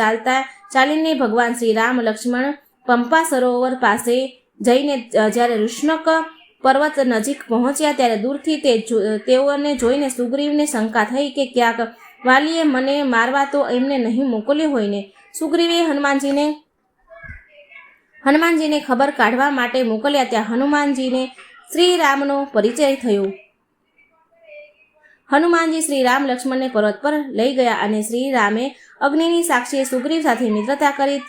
ચાલીને ભગવાન શ્રી રામ લક્ષ્મણ પંપા સરોવર પાસે જઈને જ્યારે ઋષ્ણક પર્વત નજીક પહોંચ્યા ત્યારે દૂરથી તેઓને જોઈને સુગ્રીવને શંકા થઈ કે ક્યાંક વાલીએ મને મારવા તો એમને નહીં મોકલ્યો હોય ને. સુગ્રીવે હનુમાનજીને ખબર કાઢવા માટે મોકલ્યા. ત્યાં હનુમાનજીને શ્રી રામનો પરિચય થયો. હનુમાનજી શ્રી રામ લક્ષ્મણને પર્વત પર લઈ ગયા અને શ્રી રામે અગ્નિની સાક્ષીએ સુગ્રીવ સાથે મિત્રતા કરી.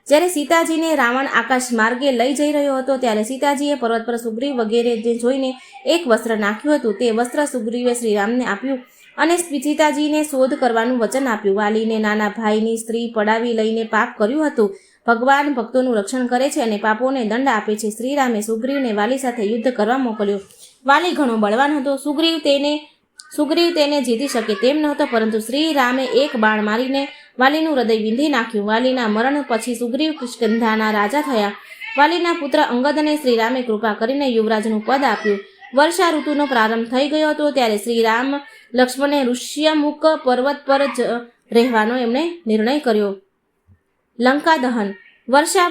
જ્યારે સીતાજીને રાવણ આકાશ માર્ગે લઈ જઈ રહ્યો હતો ત્યારે સીતાજીએ પર્વત પર સુગ્રીવ વગેરેને જોઈને એક વસ્ત્ર નાખ્યું હતું. તે વસ્ત્ર સુગ્રીવે શ્રીરામને આપ્યું અને સીતાજીને શોધ કરવાનું વચન આપ્યું. વાલીને નાના ભાઈની સ્ત્રી પડાવી લઈને પાપ કર્યું હતું. ભગવાન ભક્તોનું રક્ષણ કરે છે અને પાપોને દંડ આપે છે. શ્રીરામે સુગ્રીવને વાલી સાથે યુદ્ધ કરવા મોકલ્યો. વાલી ઘણો બળવાન હતો. સુગ્રીવ તેને જીતી શકે તેમ નહોતો, પરંતુ શ્રી રામે એક બાણ મારીને વાલીનું હૃદય વિંધી નાખ્યું. વાલીના મરણ પછી સુગ્રીવ કિષ્કિંધાના રાજા થયા. વાલીના પુત્ર અંગદને શ્રીરામે કૃપા કરીને યુવરાજનું પદ આપ્યું. વર્ષા ઋતુનો પ્રારંભ થઈ ગયો હતો ત્યારે શ્રી રામ લક્ષ્મણે ઋષ્યમુખ પર્વત પર જ રહેવાનો એમણે નિર્ણય કર્યો. લંકા દહન. વર્ષા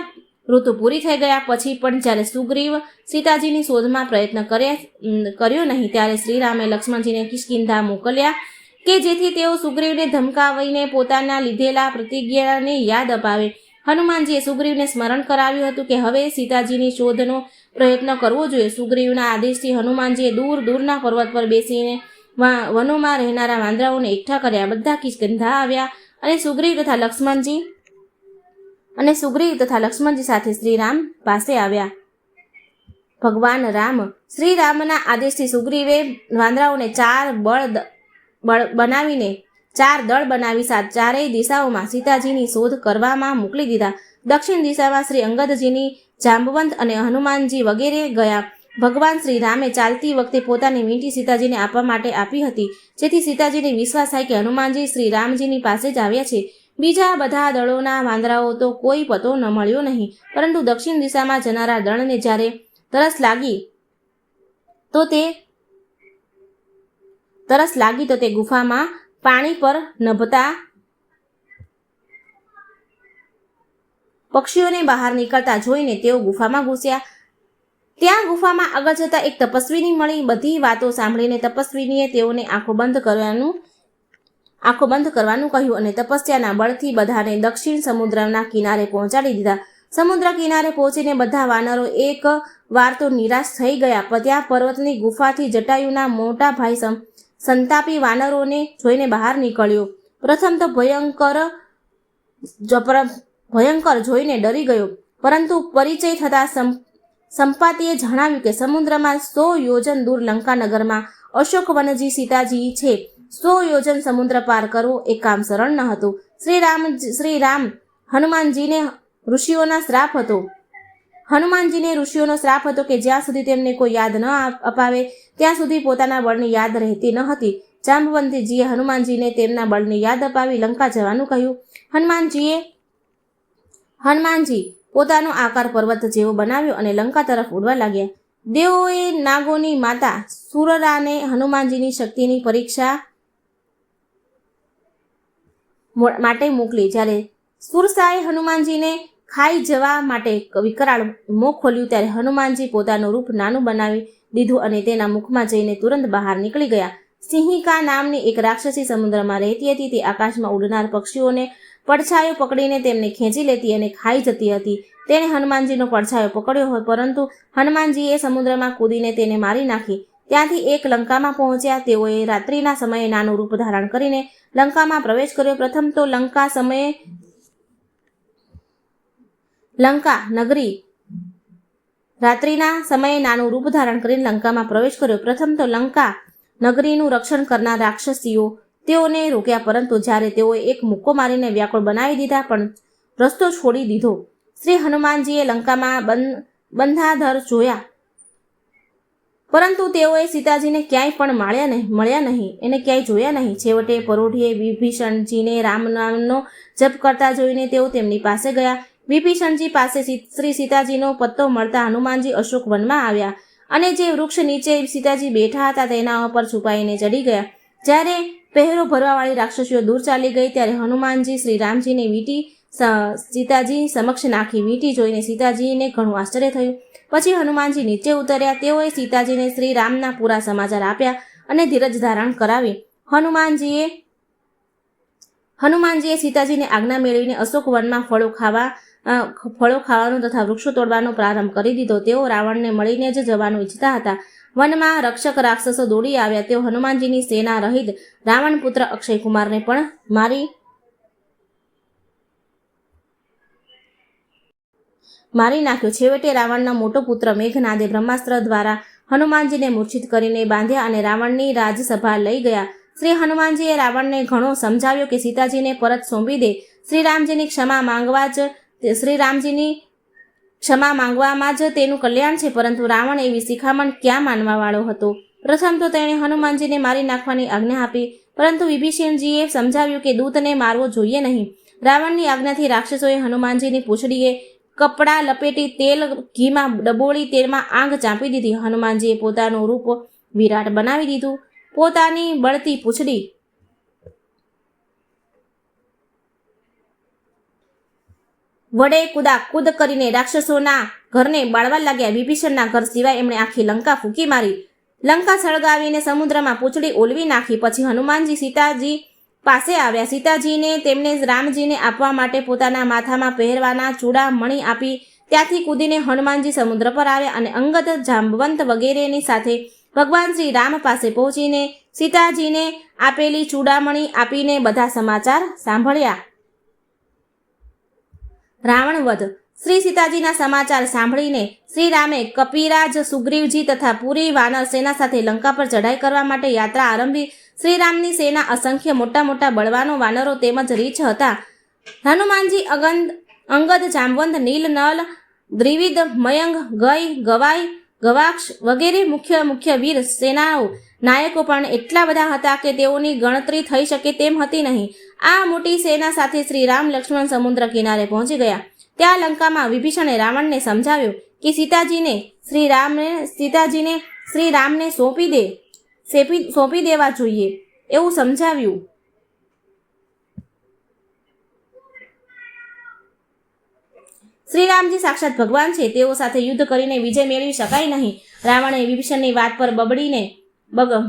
ઋતુ પૂરી થઈ ગયા પછી પણ જ્યારે સુગ્રીવ સીતાજીની શોધમાં પ્રયત્ન કર્યો નહીં ત્યારે શ્રીરામે લક્ષ્મણજીને કિષ્કિંધા મોકલ્યા કે જેથી તેઓ સુગ્રીવને ધમકાવીને પોતાના લીધેલા પ્રતિજ્ઞાને યાદ અપાવે. હનુમાનજીએ સુગ્રીવને સ્મરણ કરાવ્યું હતું કે હવે સીતાજીની શોધનો પ્રયત્ન કરવો જોઈએ. સુગ્રીવના આદેશથી હનુમાનજીએ દૂરના પર્વત પર બેસીને વનોમાં રહેનારા વાંદરાઓને એકઠા કર્યા. બધા કિષ્કિંધા આવ્યા અને સુગ્રીવ તથા લક્ષ્મણજી સાથે શ્રીરામ પાસે આવ્યા. ભગવાન રામ. શ્રી રામના આદેશથી સુગ્રીવે વાંદરાઓને ચાર દળ બનાવી ચારેય દિશાઓમાં સીતાજીની શોધ કરવામાં મોકલી દીધા. દક્ષિણ દિશામાં શ્રી અંગદજીની જાંબવંત અને હનુમાનજી વગેરે ગયા. ભગવાન શ્રી રામે ચાલતી વખતે પોતાની વીંટી સીતાજીને આપવા માટે આપી હતી, જેથી સીતાજીને વિશ્વાસ થાય કે હનુમાનજી શ્રી રામજીની પાસે જ આવ્યા છે. બીજા બધા દળોના વાંદરાઓ તો કોઈ પતો ન મળ્યો નહીં, પરંતુ દક્ષિણ દિશામાં જનારા દળને જ્યારે તરસ લાગી તો તે ગુફામાં પાણી પર નભતા પક્ષીઓને બહાર નીકળતા જોઈને તેઓ ગુફામાં ઘૂસ્યા. ત્યાં ગુફામાં આગળ જતા એક તપસ્વીની મળી. બધી વાતો સાંભળીને તપસ્વીનીએ તેઓને આંખો બંધ કરવાનું કહ્યું અને તપસ્યાના બળથી બધાને દક્ષિણ સમુદ્રના કિનારે પહોંચાડી દીધા. સમુદ્ર કિનારે પહોંચીને બધા વાનરો એક વાર તો નિરાશ થઈ ગયા. ત્યાં પર્વતની ગુફાથી જટાયુના મોટા ભાઈ સંતાપી વાનરોને જોઈને બહાર નીકળ્યો. પ્રથમ તો ભયંકર જોઈને ડરી ગયો, પરંતુ પરિચય થતાં સંપાતીએ જણાવ્યું કે સમુદ્રમાં 100 યોજન દૂર લંકાનગરમાં અશોકવનજી સીતાજી છે. 100 યોજન સમુદ્ર પાર કરવો એ કામ સરળ ન હતું. શ્રી રામ હનુમાનજીને ઋષિઓનો શ્રાપ હતો કે જ્યાં સુધી તેમને કોઈ યાદ ન અપાવે ત્યાં સુધી પોતાના બળની યાદ રહેતી ન હતી. જાંબવંતીજીએ હનુમાનજીને તેમના બળની યાદ અપાવી લંકા જવાનું કહ્યું. હનુમાનજી પોતાનો આકાર પર્વત જેવો બનાવ્યો અને લંકા તરફ ઉડવા લાગ્યા. દેવોએ નાગોની માતા સુરરાને હનુમાનજીની શક્તિની પરીક્ષા માટે મોકલી. જ્યારે સુરસાએ હનુમાનજીને ખાઈ જવા માટે વિકરાળ મોં ખોલ્યું ત્યારે હનુમાનજી પોતાનું રૂપ નાનું બનાવી દીધું અને તેના મુખમાં જઈને તુરંત બહાર નીકળી ગયા. સિંહિકા નામની એક રાક્ષસી સમુદ્રમાં રહેતી હતી. તે આકાશમાં ઉડનાર પક્ષીઓને પડછાયો પકડીને તેમને ખેંચી લેતી અને ખાઈ જતી હતી. તેણે હનુમાનજીનો પડછાયો પકડ્યો હોય, પરંતુ હનુમાનજીએ સમુદ્રમાં કૂદીને તેને મારી નાખી. ત્યાંથી એક લંકામાં પહોંચ્યા. તેઓએ રાત્રિના સમયે નાનું રૂપ ધારણ કરીને લંકામાં પ્રવેશ કર્યો. પ્રથમ તો લંકા નગરી રાત્રિના સમયે નાનું રૂપ ધારણ કરીને લંકામાં પ્રવેશ કર્યો. પ્રથમ તો લંકા નગરીનું રક્ષણ કરનાર રાક્ષસીઓ તેઓને રોક્યા, પરંતુ જ્યારે તેઓએ એક મુક્કો મારીને વ્યાકુળ બનાવી દીધા પણ રસ્તો છોડી દીધો. શ્રી હનુમાનજીએ લંકામાં બંધાધર જોયા, પરંતુ તેઓએ સીતાજીને ક્યાંય પણ મળ્યા નહીં, એને ક્યાંય જોયા નહીં. છેવટે પરોઢીએ વિભીષણજીને રામ નામનો જપ કરતા જોઈને તેઓ તેમની પાસે ગયા. વિભીષણજી પાસે શ્રી સીતાજીનો પત્તો મળતા હનુમાનજી અશોક વનમાં આવ્યા અને જે વૃક્ષ નીચે સીતાજી બેઠા હતા તેના પર છુપાઈને ચડી ગયા. જ્યારે પહેરો ભરવાવાળી રાક્ષસીઓ દૂર ચાલી ગઈ ત્યારે હનુમાનજી શ્રી રામજીને વીંટી સીતાજી સમક્ષ નાખી. વીંટી જોઈને સીતાજીને ઘણું આશ્ચર્ય થયું. પછી હનુમાનજી નીચે ઉતર્યા. તેઓએ સીતાજીને શ્રી રામના પૂરા સમાચાર આપ્યા અને ધીરજ ધારણ કરાવી. હનુમાનજીએ સીતાજીને આજ્ઞા મેળવીને અશોક વનમાં ફળો ખાવાનો તથા વૃક્ષો તોડવાનો પ્રારંભ કરી દીધો. તેઓ રાવણને મળીને જ જવાનું ઈચ્છતા હતા. વનમાં રક્ષક રાક્ષસો દોડી આવ્યા. તેઓ હનુમાનજીની સેના રહિત રાવણ પુત્ર અક્ષયકુમારને પણ મારી નાખ્યો. છેવટે રાવણનો મોટો પુત્ર મેઘનાદે બ્રહ્માસ્ત્ર દ્વારા હનુમાનજીને મૂર્છિત કરીને બાંધ્યા અને રાવણની રાજસભા લઈ ગયા. શ્રી હનુમાનજીએ રાવણને ઘણો સમજાવ્યો કે સીતાજીને પરત સોંપી દે. શ્રીરામજીની ક્ષમા માંગવામાં જ તેનું કલ્યાણ છે. પરંતુ રાવણ એવી શિખામણ ક્યાં માનવા વાળો હતો. પ્રથમ તો તેણે હનુમાનજીને મારી નાખવાની આજ્ઞા આપી, પરંતુ વિભીષણજીએ સમજાવ્યું કે દૂતને મારવો જોઈએ નહીં. રાવણની આજ્ઞાથી રાક્ષસોએ હનુમાનજીની પૂંછડીએ કપડાં લપેટી ઘીમાં ડબોળી તેમાં આંખ ચાંપી દીધી. હનુમાનજીએ પોતાનું રૂપ વિરાટ બનાવી દીધું. પોતાની બળતી પૂંછડી વડે કૂદાકૂદ કરીને રાક્ષસોના ઘરને બાળવા લાગ્યા. વિભીષણના ઘર સિવાય એમણે આખી લંકા ફૂંકી મારી. લંકા સળગાવીને સમુદ્રમાં પૂંછડી ઓલવી નાખી. પછી હનુમાનજી સીતાજી પાસે આવ્યા. સીતાજીને તેમને રામજીને આપવા માટે પોતાના માથામાં પહેરવાના ચૂડામણી આપી. ત્યાંથી કૂદીને હનુમાનજી સમુદ્ર પર આવ્યા અને અંગદ, જાંબવંત વગેરેની સાથે ભગવાન શ્રી રામ પાસે પહોંચીને સીતાજીને આપેલી ચૂડામણી આપીને બધા સમાચાર સાંભળ્યા. રાવણ વધ. શ્રી સીતાજીના સમાચાર સાંભળીને શ્રી રામે કપિરાજ, સુગ્રીવજી તથા પૂરી વાનર સેના સાથે લંકા પર ચઢાઈ કરવા માટે યાત્રા આરંભી. શ્રીરામની સેના અસંખ્ય મોટા મોટા બળવાનો વાનરો તેમજ રીછ હતા. હનુમાનજી અંગદ, જાંબવંત, નીલ, નલ, દ્રિવિદ, મયંગ, ગવાઈ, ગવાક્ષ વગેરે મુખ્ય વીર સેનાઓ નાયકો પણ એટલા બધા હતા કે તેઓની ગણતરી થઈ શકે તેમ હતી નહીં. આ મોટી સેના સાથે શ્રી રામ લક્ષ્મણ સમુદ્ર કિનારે પહોંચી ગયા. ત્યાં લંકામાં વિભીષણે રાવણને સમજાવ્યું કે સીતાજીને શ્રી રામને સોંપી દેવા જોઈએ એવું સમજાવ્યું. શ્રીરામજી સાક્ષાત ભગવાન છે. તેઓ સાથે યુદ્ધ કરીને વિજય મેળવી શકાય નહીં. રાવણે વિભીષણની વાત પર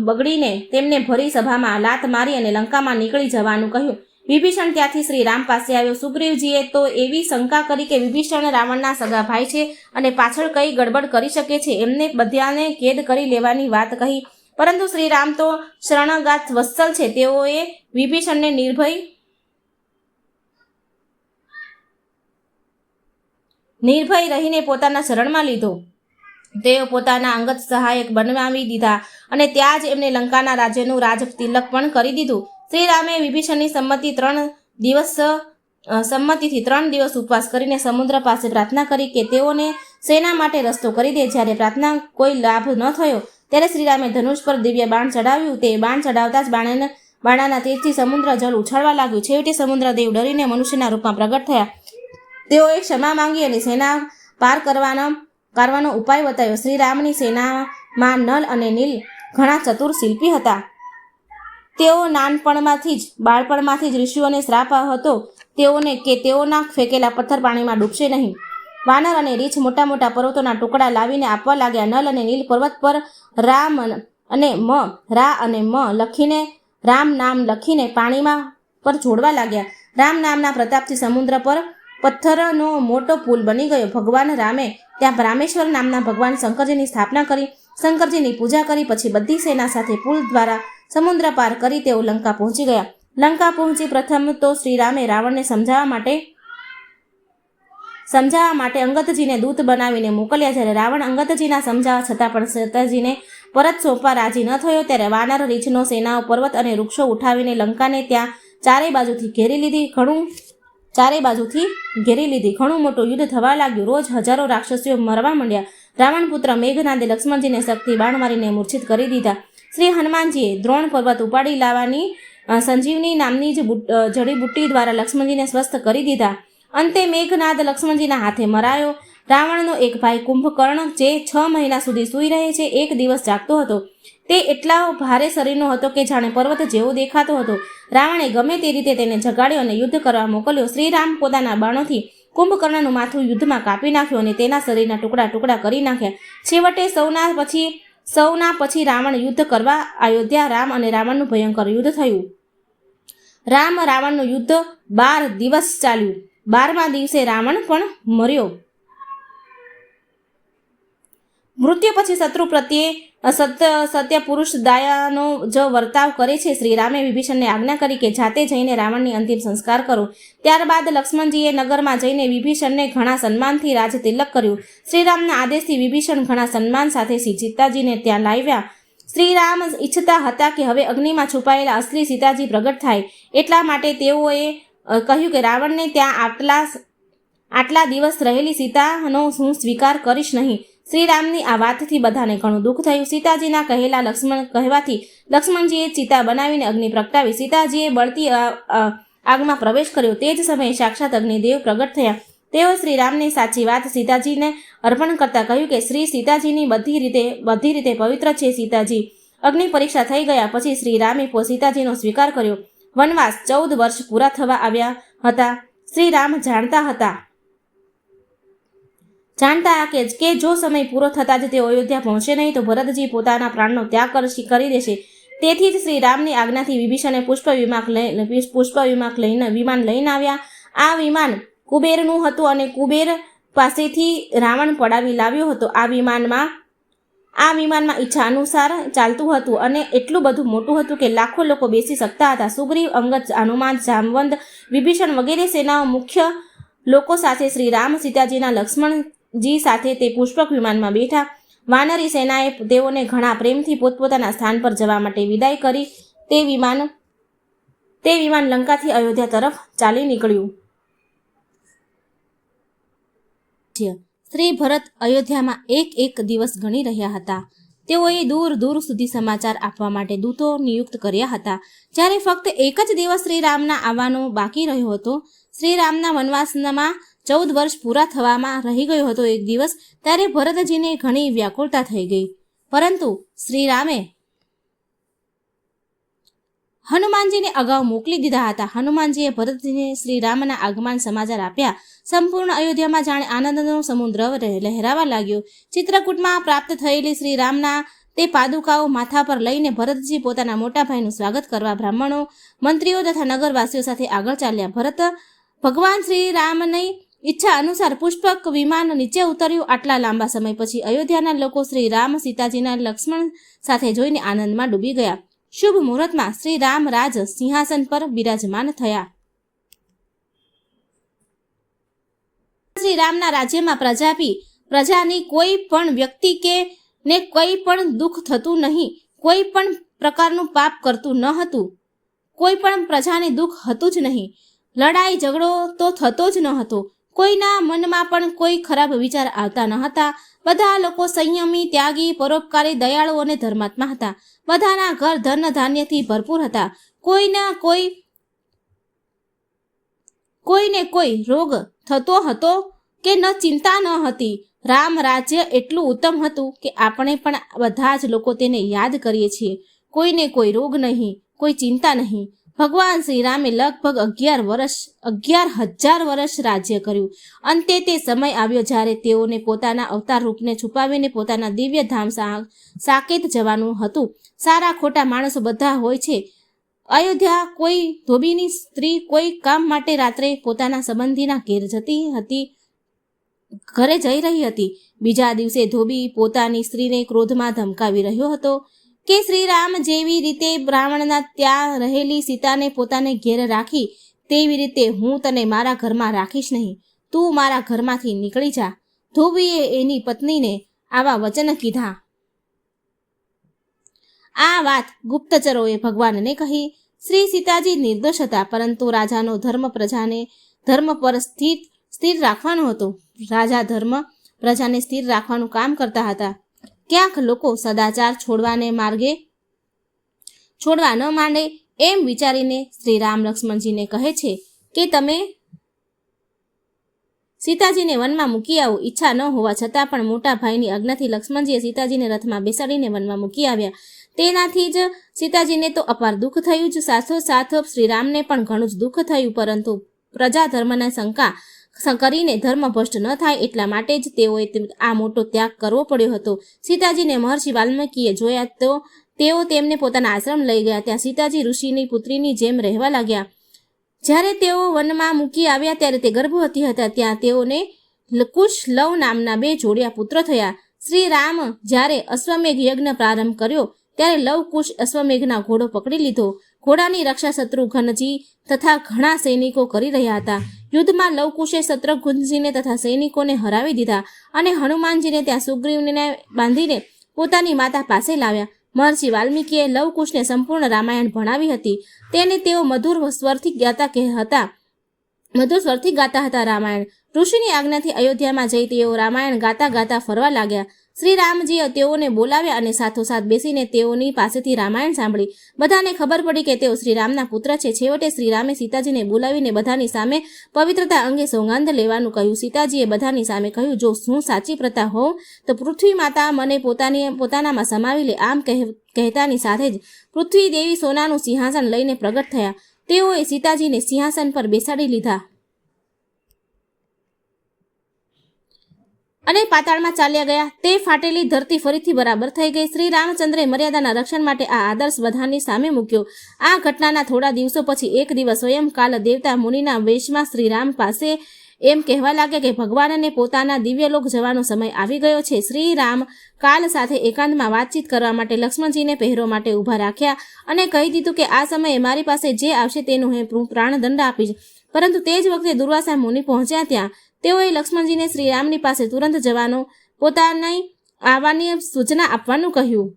બગડીને તેમને ભરી સભામાં લાત મારી અને લંકામાં નીકળી જવાનું કહ્યું. વિભીષણ ત્યાંથી શ્રી રામ પાસે આવ્યો. સુગ્રીવજીએ તો એવી શંકા કરી કે વિભીષણ રાવણના સગા ભાઈ છે અને પાછળ કઈ ગડબડ કરી શકે છે. એમને બધાને કેદ કરી લેવાની વાત કહી, પરંતુ શ્રી રામ તો શરણગાત વત્સલ છે. તેઓએ વિભીષણને નિર્ભય રહીને પોતાના શરણમાં લીધો. તેઓ પોતાના અંગત સહાયક બનાવી દીધા અને ત્યાં જ એમને લંકાના રાજ્યનું રાજ તિલક પણ કરી દીધું. શ્રી રામે વિભીષણની સંમતિથી 3 દિવસ ઉપવાસ કરીને સમુદ્ર પાસે પ્રાર્થના કરી કે તેઓને સેના માટે રસ્તો કરી દે. જ્યારે પ્રાર્થના કોઈ લાભ ન થયો ત્યારે શ્રીરામે ધનુષ પર દિવ્ય બાણ ચડાવ્યું. તે બાણ ચડાવતા જ બાણાના તેજથી સમુદ્ર જળ ઉછળવા લાગ્યું. છેવટે સમુદ્રદેવ ડરીને મનુષ્યના રૂપમાં પ્રગટ થયા. તેઓએ ક્ષમા માંગી અને સેના પાર કરવાનો ઉપાય બતાવ્યો. શ્રીરામની સેનામાં નલ અને નીલ ઘણા ચતુર શિલ્પી હતા. તેઓ બાળપણમાંથી જ ઋષિઓને શ્રાપ હતો તેઓને કે તેઓના ફેંકેલા પથ્થર પાણીમાં ડૂબશે નહીં. વાનર અને રીછ મોટા મોટા પર્વતોના ટુકડા લાવીને આપવા લાગ્યા. નલ અને નીલ પર્વત પર રા અને મ લખીને રામ નામ લખીને પાણીમાં પર જોડવા લાગ્યા. રામ નામના પ્રતાપથી સમુદ્ર પર પથ્થરનો મોટો પુલ બની ગયો. ભગવાન રામે ત્યાં રામેશ્વર નામના ભગવાન શંકરજીની સ્થાપના કરી. શંકરજીની પૂજા કરી પછી બધી સેના સાથે પુલ દ્વારા સમુદ્ર પાર કરી તેઓ લંકા પહોંચી ગયા. લંકા પહોંચી પ્રથમ તો શ્રીરામે રાવણને સમજાવવા માટે અંગદજીને દૂત બનાવીને મોકલ્યા. જ્યારે રાવણ અંગદજીના સમજાવવા છતાં પણ સીતાજીને પરત સોંપવા રાજી ન થયો ત્યારે વાનર રીછનો સેનાઓ પર્વત અને વૃક્ષો ઉઠાવીને લંકાને ત્યાં ચારે બાજુથી ઘેરી લીધી. ઘણું મોટું યુદ્ધ થવા લાગ્યું. રોજ હજારો રાક્ષસીઓ મરવા માંડ્યા. રાવણ પુત્ર મેઘનાદે લક્ષ્મણજીને શક્તિ બાણ મારીને મૂર્છિત કરી દીધા. શ્રી હનુમાનજીએ દ્રોણ પર્વત ઉપાડી લાવવાની સંજીવની નામની જડીબુટ્ટી દ્વારા લક્ષ્મણજીને સ્વસ્થ કરી દીધા. અંતે મેઘનાદ લક્ષ્મણજીના હાથે મરાયો. રાવણનો એક ભાઈ કુંભકર્ણ જે 6 મહિના સુધી સૂઈ રહે છે, એક દિવસ જાગતો હતો. તે એટલા ભારે શરીરનો હતો કે જાણે પર્વત જેવો દેખાતો હતો. રાવણે ગમે તે રીતે તેને જગાડ્યો અને યુદ્ધ કરવા મોકલ્યો. શ્રીરામ પોતાના બાણોથી કુંભકર્ણનું માથું યુદ્ધમાં કાપી નાખ્યું અને તેના શરીરના ટુકડા ટુકડા કરી નાખ્યા. છેવટે સૌના પછી રાવણ યુદ્ધ કરવા અયોધ્યા. રામ અને રાવણનું ભયંકર યુદ્ધ થયું. રામ રાવણનું યુદ્ધ 12 દિવસ ચાલ્યું. 12મા દિવસે રાવણ પણ મર્યો. મૃત્યુ પછી શત્રુ પ્રત્યે સત્ય પુરુષ દયાનો જો વર્તાવ કરે છે. શ્રી રામે વિભીષણને આજ્ઞા કરી કે જાતે જઈને રાવણની અંતિમ સંસ્કાર કરો. ત્યારબાદ લક્ષ્મણજીએ નગરમાં જઈને વિભીષણને ઘણા સન્માનથી રાજ તિલક કર્યું. શ્રીરામના આદેશથી વિભીષણ ઘણા સન્માન સાથે સીતાજીને ત્યાં લાવ્યા. શ્રીરામ ઈચ્છતા હતા કે હવે અગ્નિમાં છુપાયેલા અસલી સીતાજી પ્રગટ થાય. એટલા માટે તેઓએ કહ્યું કે રાવણને ત્યાં આટલા દિવસ રહેલી સીતાનો હું સ્વીકાર કરીશ નહીં. શ્રીરામની આ વાતથી બધાને ઘણું દુઃખ થયું. સીતાજીના કહેવાથી લક્ષ્મણજીએ ચિતા બનાવીને અગ્નિ પ્રગટાવી. સીતાજીએ બળતી આગમાં પ્રવેશ કર્યો. તે જ સમયે સાક્ષાત અગ્નિદેવ પ્રગટ થયા. તેઓ શ્રીરામને સાચી વાત સીતાજીને અર્પણ કરતા કહ્યું કે શ્રી સીતાજીની બધી રીતે પવિત્ર છે. સીતાજી અગ્નિ પરીક્ષા થઈ ગયા પછી શ્રીરામે સીતાજીનો સ્વીકાર કર્યો. વનવાસ 14 વર્ષ પૂરા થવા આવ્યા હતા. શ્રીરામ જાણતા કે જો સમય પૂરો થતાં જ તેઓ અયોધ્યા પહોંચે નહીં તો ભરતજી પોતાના પ્રાણનો ત્યાગ કરી દેશે. તેથી જ શ્રી રામની આજ્ઞાથી વિભીષણે વિમાન લઈને આવ્યા. આ વિમાન કુબેરનું હતું અને કુબેર પાસેથી રાવણ પડાવી લાવ્યો હતો. આ વિમાનમાં ઈચ્છા અનુસાર ચાલતું હતું અને એટલું બધું મોટું હતું કે લાખો લોકો બેસી શકતા હતા. સુગ્રીવ, અંગદ, હનુમાન, જામવંત, વિભીષણ વગેરે સેનાઓ મુખ્ય લોકો સાથે શ્રી રામ સીતાજીના લક્ષ્મણજી સાથે તે પુષ્પક વિમાનમાં બેઠા. વાનરી સેનાએ તેઓને ઘણા પ્રેમથી પોતપોતાના સ્થાન પર જવા માટે વિદાય કરી. તે વિમાન લંકાથી અયોધ્યા તરફ ચાલી નીકળ્યું. શ્રી ભરત અયોધ્યામાં એક દિવસ ગણી રહ્યા હતા. તેઓએ દૂર દૂર સુધી સમાચાર આપવા માટે દૂતો નિયુક્ત કર્યા હતા. જ્યારે ફક્ત એક જ દિવસ શ્રીરામના આવવાનો બાકી રહ્યો હતો, શ્રીરામના વનવાસમાં 14 વર્ષ પૂરા થવામાં રહી ગયો હતો એક દિવસ, ત્યારે ભરતજીને ઘણી વ્યાકુળતા થઈ ગઈ. પરંતુ શ્રીરામે હનુમાનજીને અગાઉ મોકલી દીધા હતા. હનુમાનજીએ ભરતજીને શ્રીરામના આગમન સમાચાર આપ્યા. સંપૂર્ણ અયોધ્યામાં જાણે આનંદનો સમુદ્ર લહેરાવા લાગ્યો. ચિત્રકૂટમાં પ્રાપ્ત થયેલી શ્રીરામના તે પાદુકાઓ માથા પર લઈને ભરતજી પોતાના મોટા ભાઈનું સ્વાગત કરવા બ્રાહ્મણો, મંત્રીઓ તથા નગરવાસીઓ સાથે આગળ ચાલ્યા. ભગવાન શ્રીરામની ઈચ્છા અનુસાર પુષ્પક વિમાન નીચે ઉતર્યું. આટલા લાંબા સમય પછી અયોધ્યાના લોકો શ્રી રામ સીતાજીના લક્ષ્મણ સાથે જોઈને આનંદમાં ડૂબી ગયા. શુભ મુહૂર્તમાં શ્રી રામ રાજ સિંહાસન પર બિરાજમાન થયા. શ્રી રામના રાજ્યમાં પ્રજાની કોઈ પણ વ્યક્તિ કે ને કોઈ પણ દુઃખ થતું નહીં. કોઈ પણ પ્રકારનું પાપ કરતું ન હતું. કોઈ પણ પ્રજાને દુઃખ હતું જ નહીં. લડાઈ ઝઘડો તો થતો જ ન હતો. કોઈના મનમાં પણ કોઈ ખરાબ વિચાર આવતા ન હતા. બધા લોકો સંયમી, ત્યાગી, પરોપકારી, દયાળુ અને ધર્માત્મા હતા. બધાના ઘર ધન ધાન્યથી ભરપૂર હતા. કોઈને કોઈ રોગ થતો હતો કે ન ચિંતા ન હતી. રામ રાજ્ય એટલું ઉત્તમ હતું કે આપણે પણ બધા જ લોકો તેને યાદ કરીએ છીએ. કોઈને કોઈ રોગ નહીં, કોઈ ચિંતા નહીં. ભગવાન શ્રી રામે લગભગ 11,000 વર્ષ રાજ્ય કર્યું. અંતે તે સમય આવ્યો જ્યારે તેઓને પોતાના અવતાર રૂપને છુપાવીને પોતાના દિવ્ય ધામ સાકેત જવાનું હતું. સારા ખોટા માણસો બધા હોય છે. અયોધ્યા કોઈ ધોબીની સ્ત્રી કોઈ કામ માટે રાત્રે પોતાના સંબંધીના ઘેર જતી હતી. ઘરે જઈ રહી હતી. બીજા દિવસે ધોબી પોતાની સ્ત્રીને ક્રોધમાં ધમકાવી રહ્યો હતો કે શ્રીરામ જેવી રીતે બ્રાહ્મણના ત્યાં રહેલી સીતાને પોતાને ઘેર રાખી તેવી રીતે હું તને મારા ઘરમાં રાખીશ નહીં. તું મારા ઘરમાંથી નીકળી જા. ધોબીએ એની પત્નીને આવા વચન કીધા. આ વાત ગુપ્તચરોએ ભગવાનને કહી. શ્રી સીતાજી નિર્દોષ હતા, પરંતુ રાજાનો ધર્મ પ્રજાને ધર્મ પર સ્થિર રાખવાનો હતો. રાજા ધર્મ પ્રજાને સ્થિર રાખવાનું કામ કરતા હતા. ક્યાંક લોકો સદાચાર છોડવા ન માંડે એમ વિચારીને શ્રી રામ લક્ષ્મણજીને કહે છે કે તમે સીતાજીને વનમાં મૂકી આવો. ઈચ્છા ન હોવા છતાં પણ મોટા ભાઈની આજ્ઞાથી લક્ષ્મણજીએ સીતાજીને રથમાં બેસાડીને વનમાં મૂકી આવ્યા. તેનાથી જ સીતાજીને તો અપાર દુઃખ થયું જ, સાથોસાથ શ્રીરામને પણ ઘણું જ દુઃખ થયું. પરંતુ પ્રજા ધર્મના શંકા કરીને ધર્મ ભ્રષ્ટ ન થાય એટલા માટે જ તેઓએ આ મોટો ત્યાગ કરવો પડ્યો હતો. સીતાજીને મહર્ષિ વાલ્મીકીએ જોયા તો તેઓ તેમને પોતાના આશ્રમ લઈ ગયા. ત્યાં સીતાજી ઋષિની પુત્રીની જેમ રહેવા લાગ્યા. જ્યારે તેઓ વનમાં મૂકી આવ્યા ત્યારે તે ગર્ભવતી હતા. ત્યાં તેઓને કુશ લવ નામના 2 જોડિયા પુત્ર થયા. શ્રી રામ જ્યારે અશ્વમેઘ યજ્ઞ પ્રારંભ કર્યો ત્યારે લવ કુશ અશ્વમેઘના ઘોડો પકડી લીધો. ઘોડાની રક્ષા શત્રુઘ્નજી તથા ઘણા સૈનિકો કરી રહ્યા હતા. યુદ્ધમાં લવકુશે શત્રુઘ્નજીને તથા સૈનિકોને હરાવી દીધા અને હનુમાનજીને ત્યાં સુગ્રીવને બાંધીને પોતાની માતા પાસે લાવ્યા. મહર્ષિ વાલ્મીકીએ લવકુશને સંપૂર્ણ રામાયણ ભણાવી હતી. તેને તેઓ મધુર સ્વરથી ગાતા હતા રામાયણ. ઋષિની આજ્ઞાથી અયોધ્યામાં જઈ તેઓ રામાયણ ગાતા ફરવા લાગ્યા. શ્રી રામજીએ તેઓને બોલાવ્યા અને સાથોસાથ બેસીને તેઓની પાસેથી રામાયણ સાંભળી. બધાને ખબર પડી કે તેઓ શ્રીરામના પુત્ર છે. છેવટે શ્રીરામે સીતાજીને બોલાવીને બધાની સામે પવિત્રતા અંગે સોગંદ લેવાનું કહ્યું. સીતાજીએ બધાની સામે કહ્યું, જો હું સાચી પ્રતા હોઉં તો પૃથ્વી માતા મને પોતાનામાં સમાવી લે. આમ કહેતાની સાથે જ પૃથ્વી દેવી સોનાનું સિંહાસન લઈને પ્રગટ થયા. તેઓએ સીતાજીને સિંહાસન પર બેસાડી લીધા અને પાતાળમાં ચાલ્યા ગયા. તે ફાટેલી ધરતી ફરીથી બરાબર થઈ ગઈ. શ્રી રામચંદ્રે મર્યાદાના રક્ષણ માટે આ આદર્શ બધાની સામે મૂક્યો. આ ઘટનાના થોડા દિવસો પછી એક દિવસ સ્વયં કાલ દેવતા મુનિના વેશમાં શ્રીરામ પાસે એમ કહેવા લાગ્યા કે ભગવાનને પોતાના દિવ્યલોક જવાનો સમય આવી ગયો છે. શ્રી રામ કાલ સાથે એકાંતમાં વાતચીત કરવા માટે લક્ષ્મણજીને પહેરો માટે ઊભા રાખ્યા અને કહી દીધું કે આ સમયે મારી પાસે જે આવશે તેનું હું પ્રાણદંડ આપીશ. પરંતુ તે જ વખતે દુર્વાસા મુનિ પહોંચ્યા. ત્યાં તેઓએ લક્ષ્મણજીને શ્રીરામની પાસે તુરંત જવાનો પોતાની આવવાની સૂચના આપવાનું કહ્યું.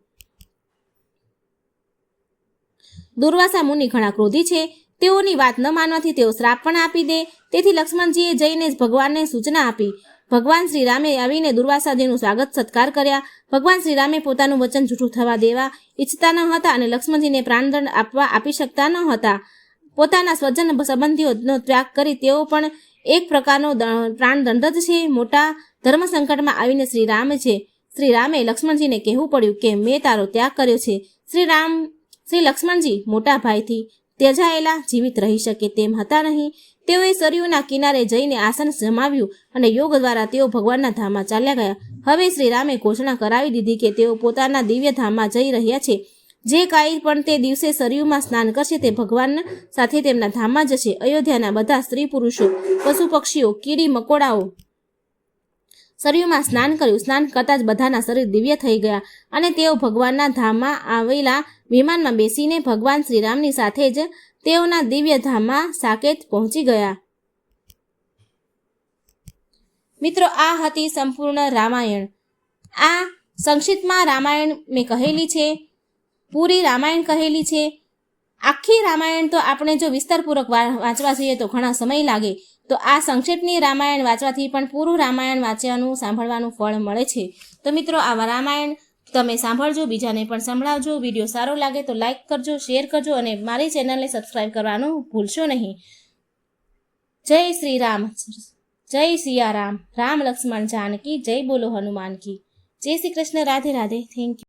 દુર્વાસા મુનિ ઘણા ક્રોધી છે. તેઓની વાત ન માનવાથી તેઓ શ્રાપ પણ આપી દે. તેથી લક્ષ્મણજીએ જઈને ભગવાનને સૂચના આપી. ભગવાન શ્રીરામે આવીને દુર્વાસાજીનું સ્વાગત સત્કાર કર્યા. ભગવાન શ્રીરામે પોતાનું વચન જૂઠું થવા દેવા ઈચ્છતા ન હતા અને લક્ષ્મણજીને પ્રાણદંડ આપી શકતા ન હતા. પોતાના સ્વજન સંબંધીઓનો ત્યાગ કરી તેઓ પણ એક પ્રકારનો પ્રાણદંડ જ છે. મોટા ધર્મ સંકટમાં આવીને શ્રીરામે લક્ષ્મણજીને કહેવું પડ્યું કે મેં તારો ત્યાગ કર્યો છે. શ્રી લક્ષ્મણજી મોટા ભાઈથી ત્યજાયેલા જીવિત રહી શકે તેમ હતા નહીં. તેઓએ સરયુના કિનારે જઈને આસન જમાવ્યું અને યોગ દ્વારા તેઓ ભગવાનના ધામમાં ચાલ્યા ગયા. હવે શ્રીરામે ઘોષણા કરાવી દીધી કે તેઓ પોતાના દિવ્ય ધામમાં જઈ રહ્યા છે. જે કાંઈ પણ તે દિવસે સરયુમાં સ્નાન કરશે તે ભગવાન સાથે તેમના ધામમાં જશે. અયોધ્યાના બધા સ્ત્રી પુરુષો, પશુ પક્ષીઓ, કીડી મકોડાઓ સરયુમાં સ્નાન કર્યું. સ્નાન કરતાં જ બધાના શરીર દિવ્ય થઈ ગયા અને તેઓ ભગવાનના ધામમાં આવેલા વિમાનમાં બેસીને ભગવાન શ્રીરામની સાથે જ તેઓના દિવ્ય ધામમાં સાકેત પહોંચી ગયા. મિત્રો, આ હતી સંપૂર્ણ રામાયણ. આ સંક્ષિપ્તમાં રામાયણ મેં કહેલી છે, પૂરી રામાયણ કહેલી છે. આખી રામાયણ તો આપણે જો વિસ્તારપૂર્વક વાંચવા જઈએ તો ઘણા સમય લાગે. તો આ સંક્ષિપ્તની રામાયણ વાંચવાથી પણ પૂરું રામાયણ વાંચવાનું સાંભળવાનું ફળ મળે છે. તો મિત્રો, આવા રામાયણ તમે સાંભળજો, બીજાને પણ સંભળાવજો. વિડીયો સારો લાગે તો લાઈક કરજો, શેર કરજો અને મારી ચેનલને સબસ્ક્રાઈબ કરવાનું ભૂલશો નહીં. જય શ્રી રામ, જય સિયારામ, રામ લક્ષ્મણ જાનકી, જય બોલો હનુમાન કી. જય શ્રી કૃષ્ણ, રાધે રાધે, થેન્ક યુ.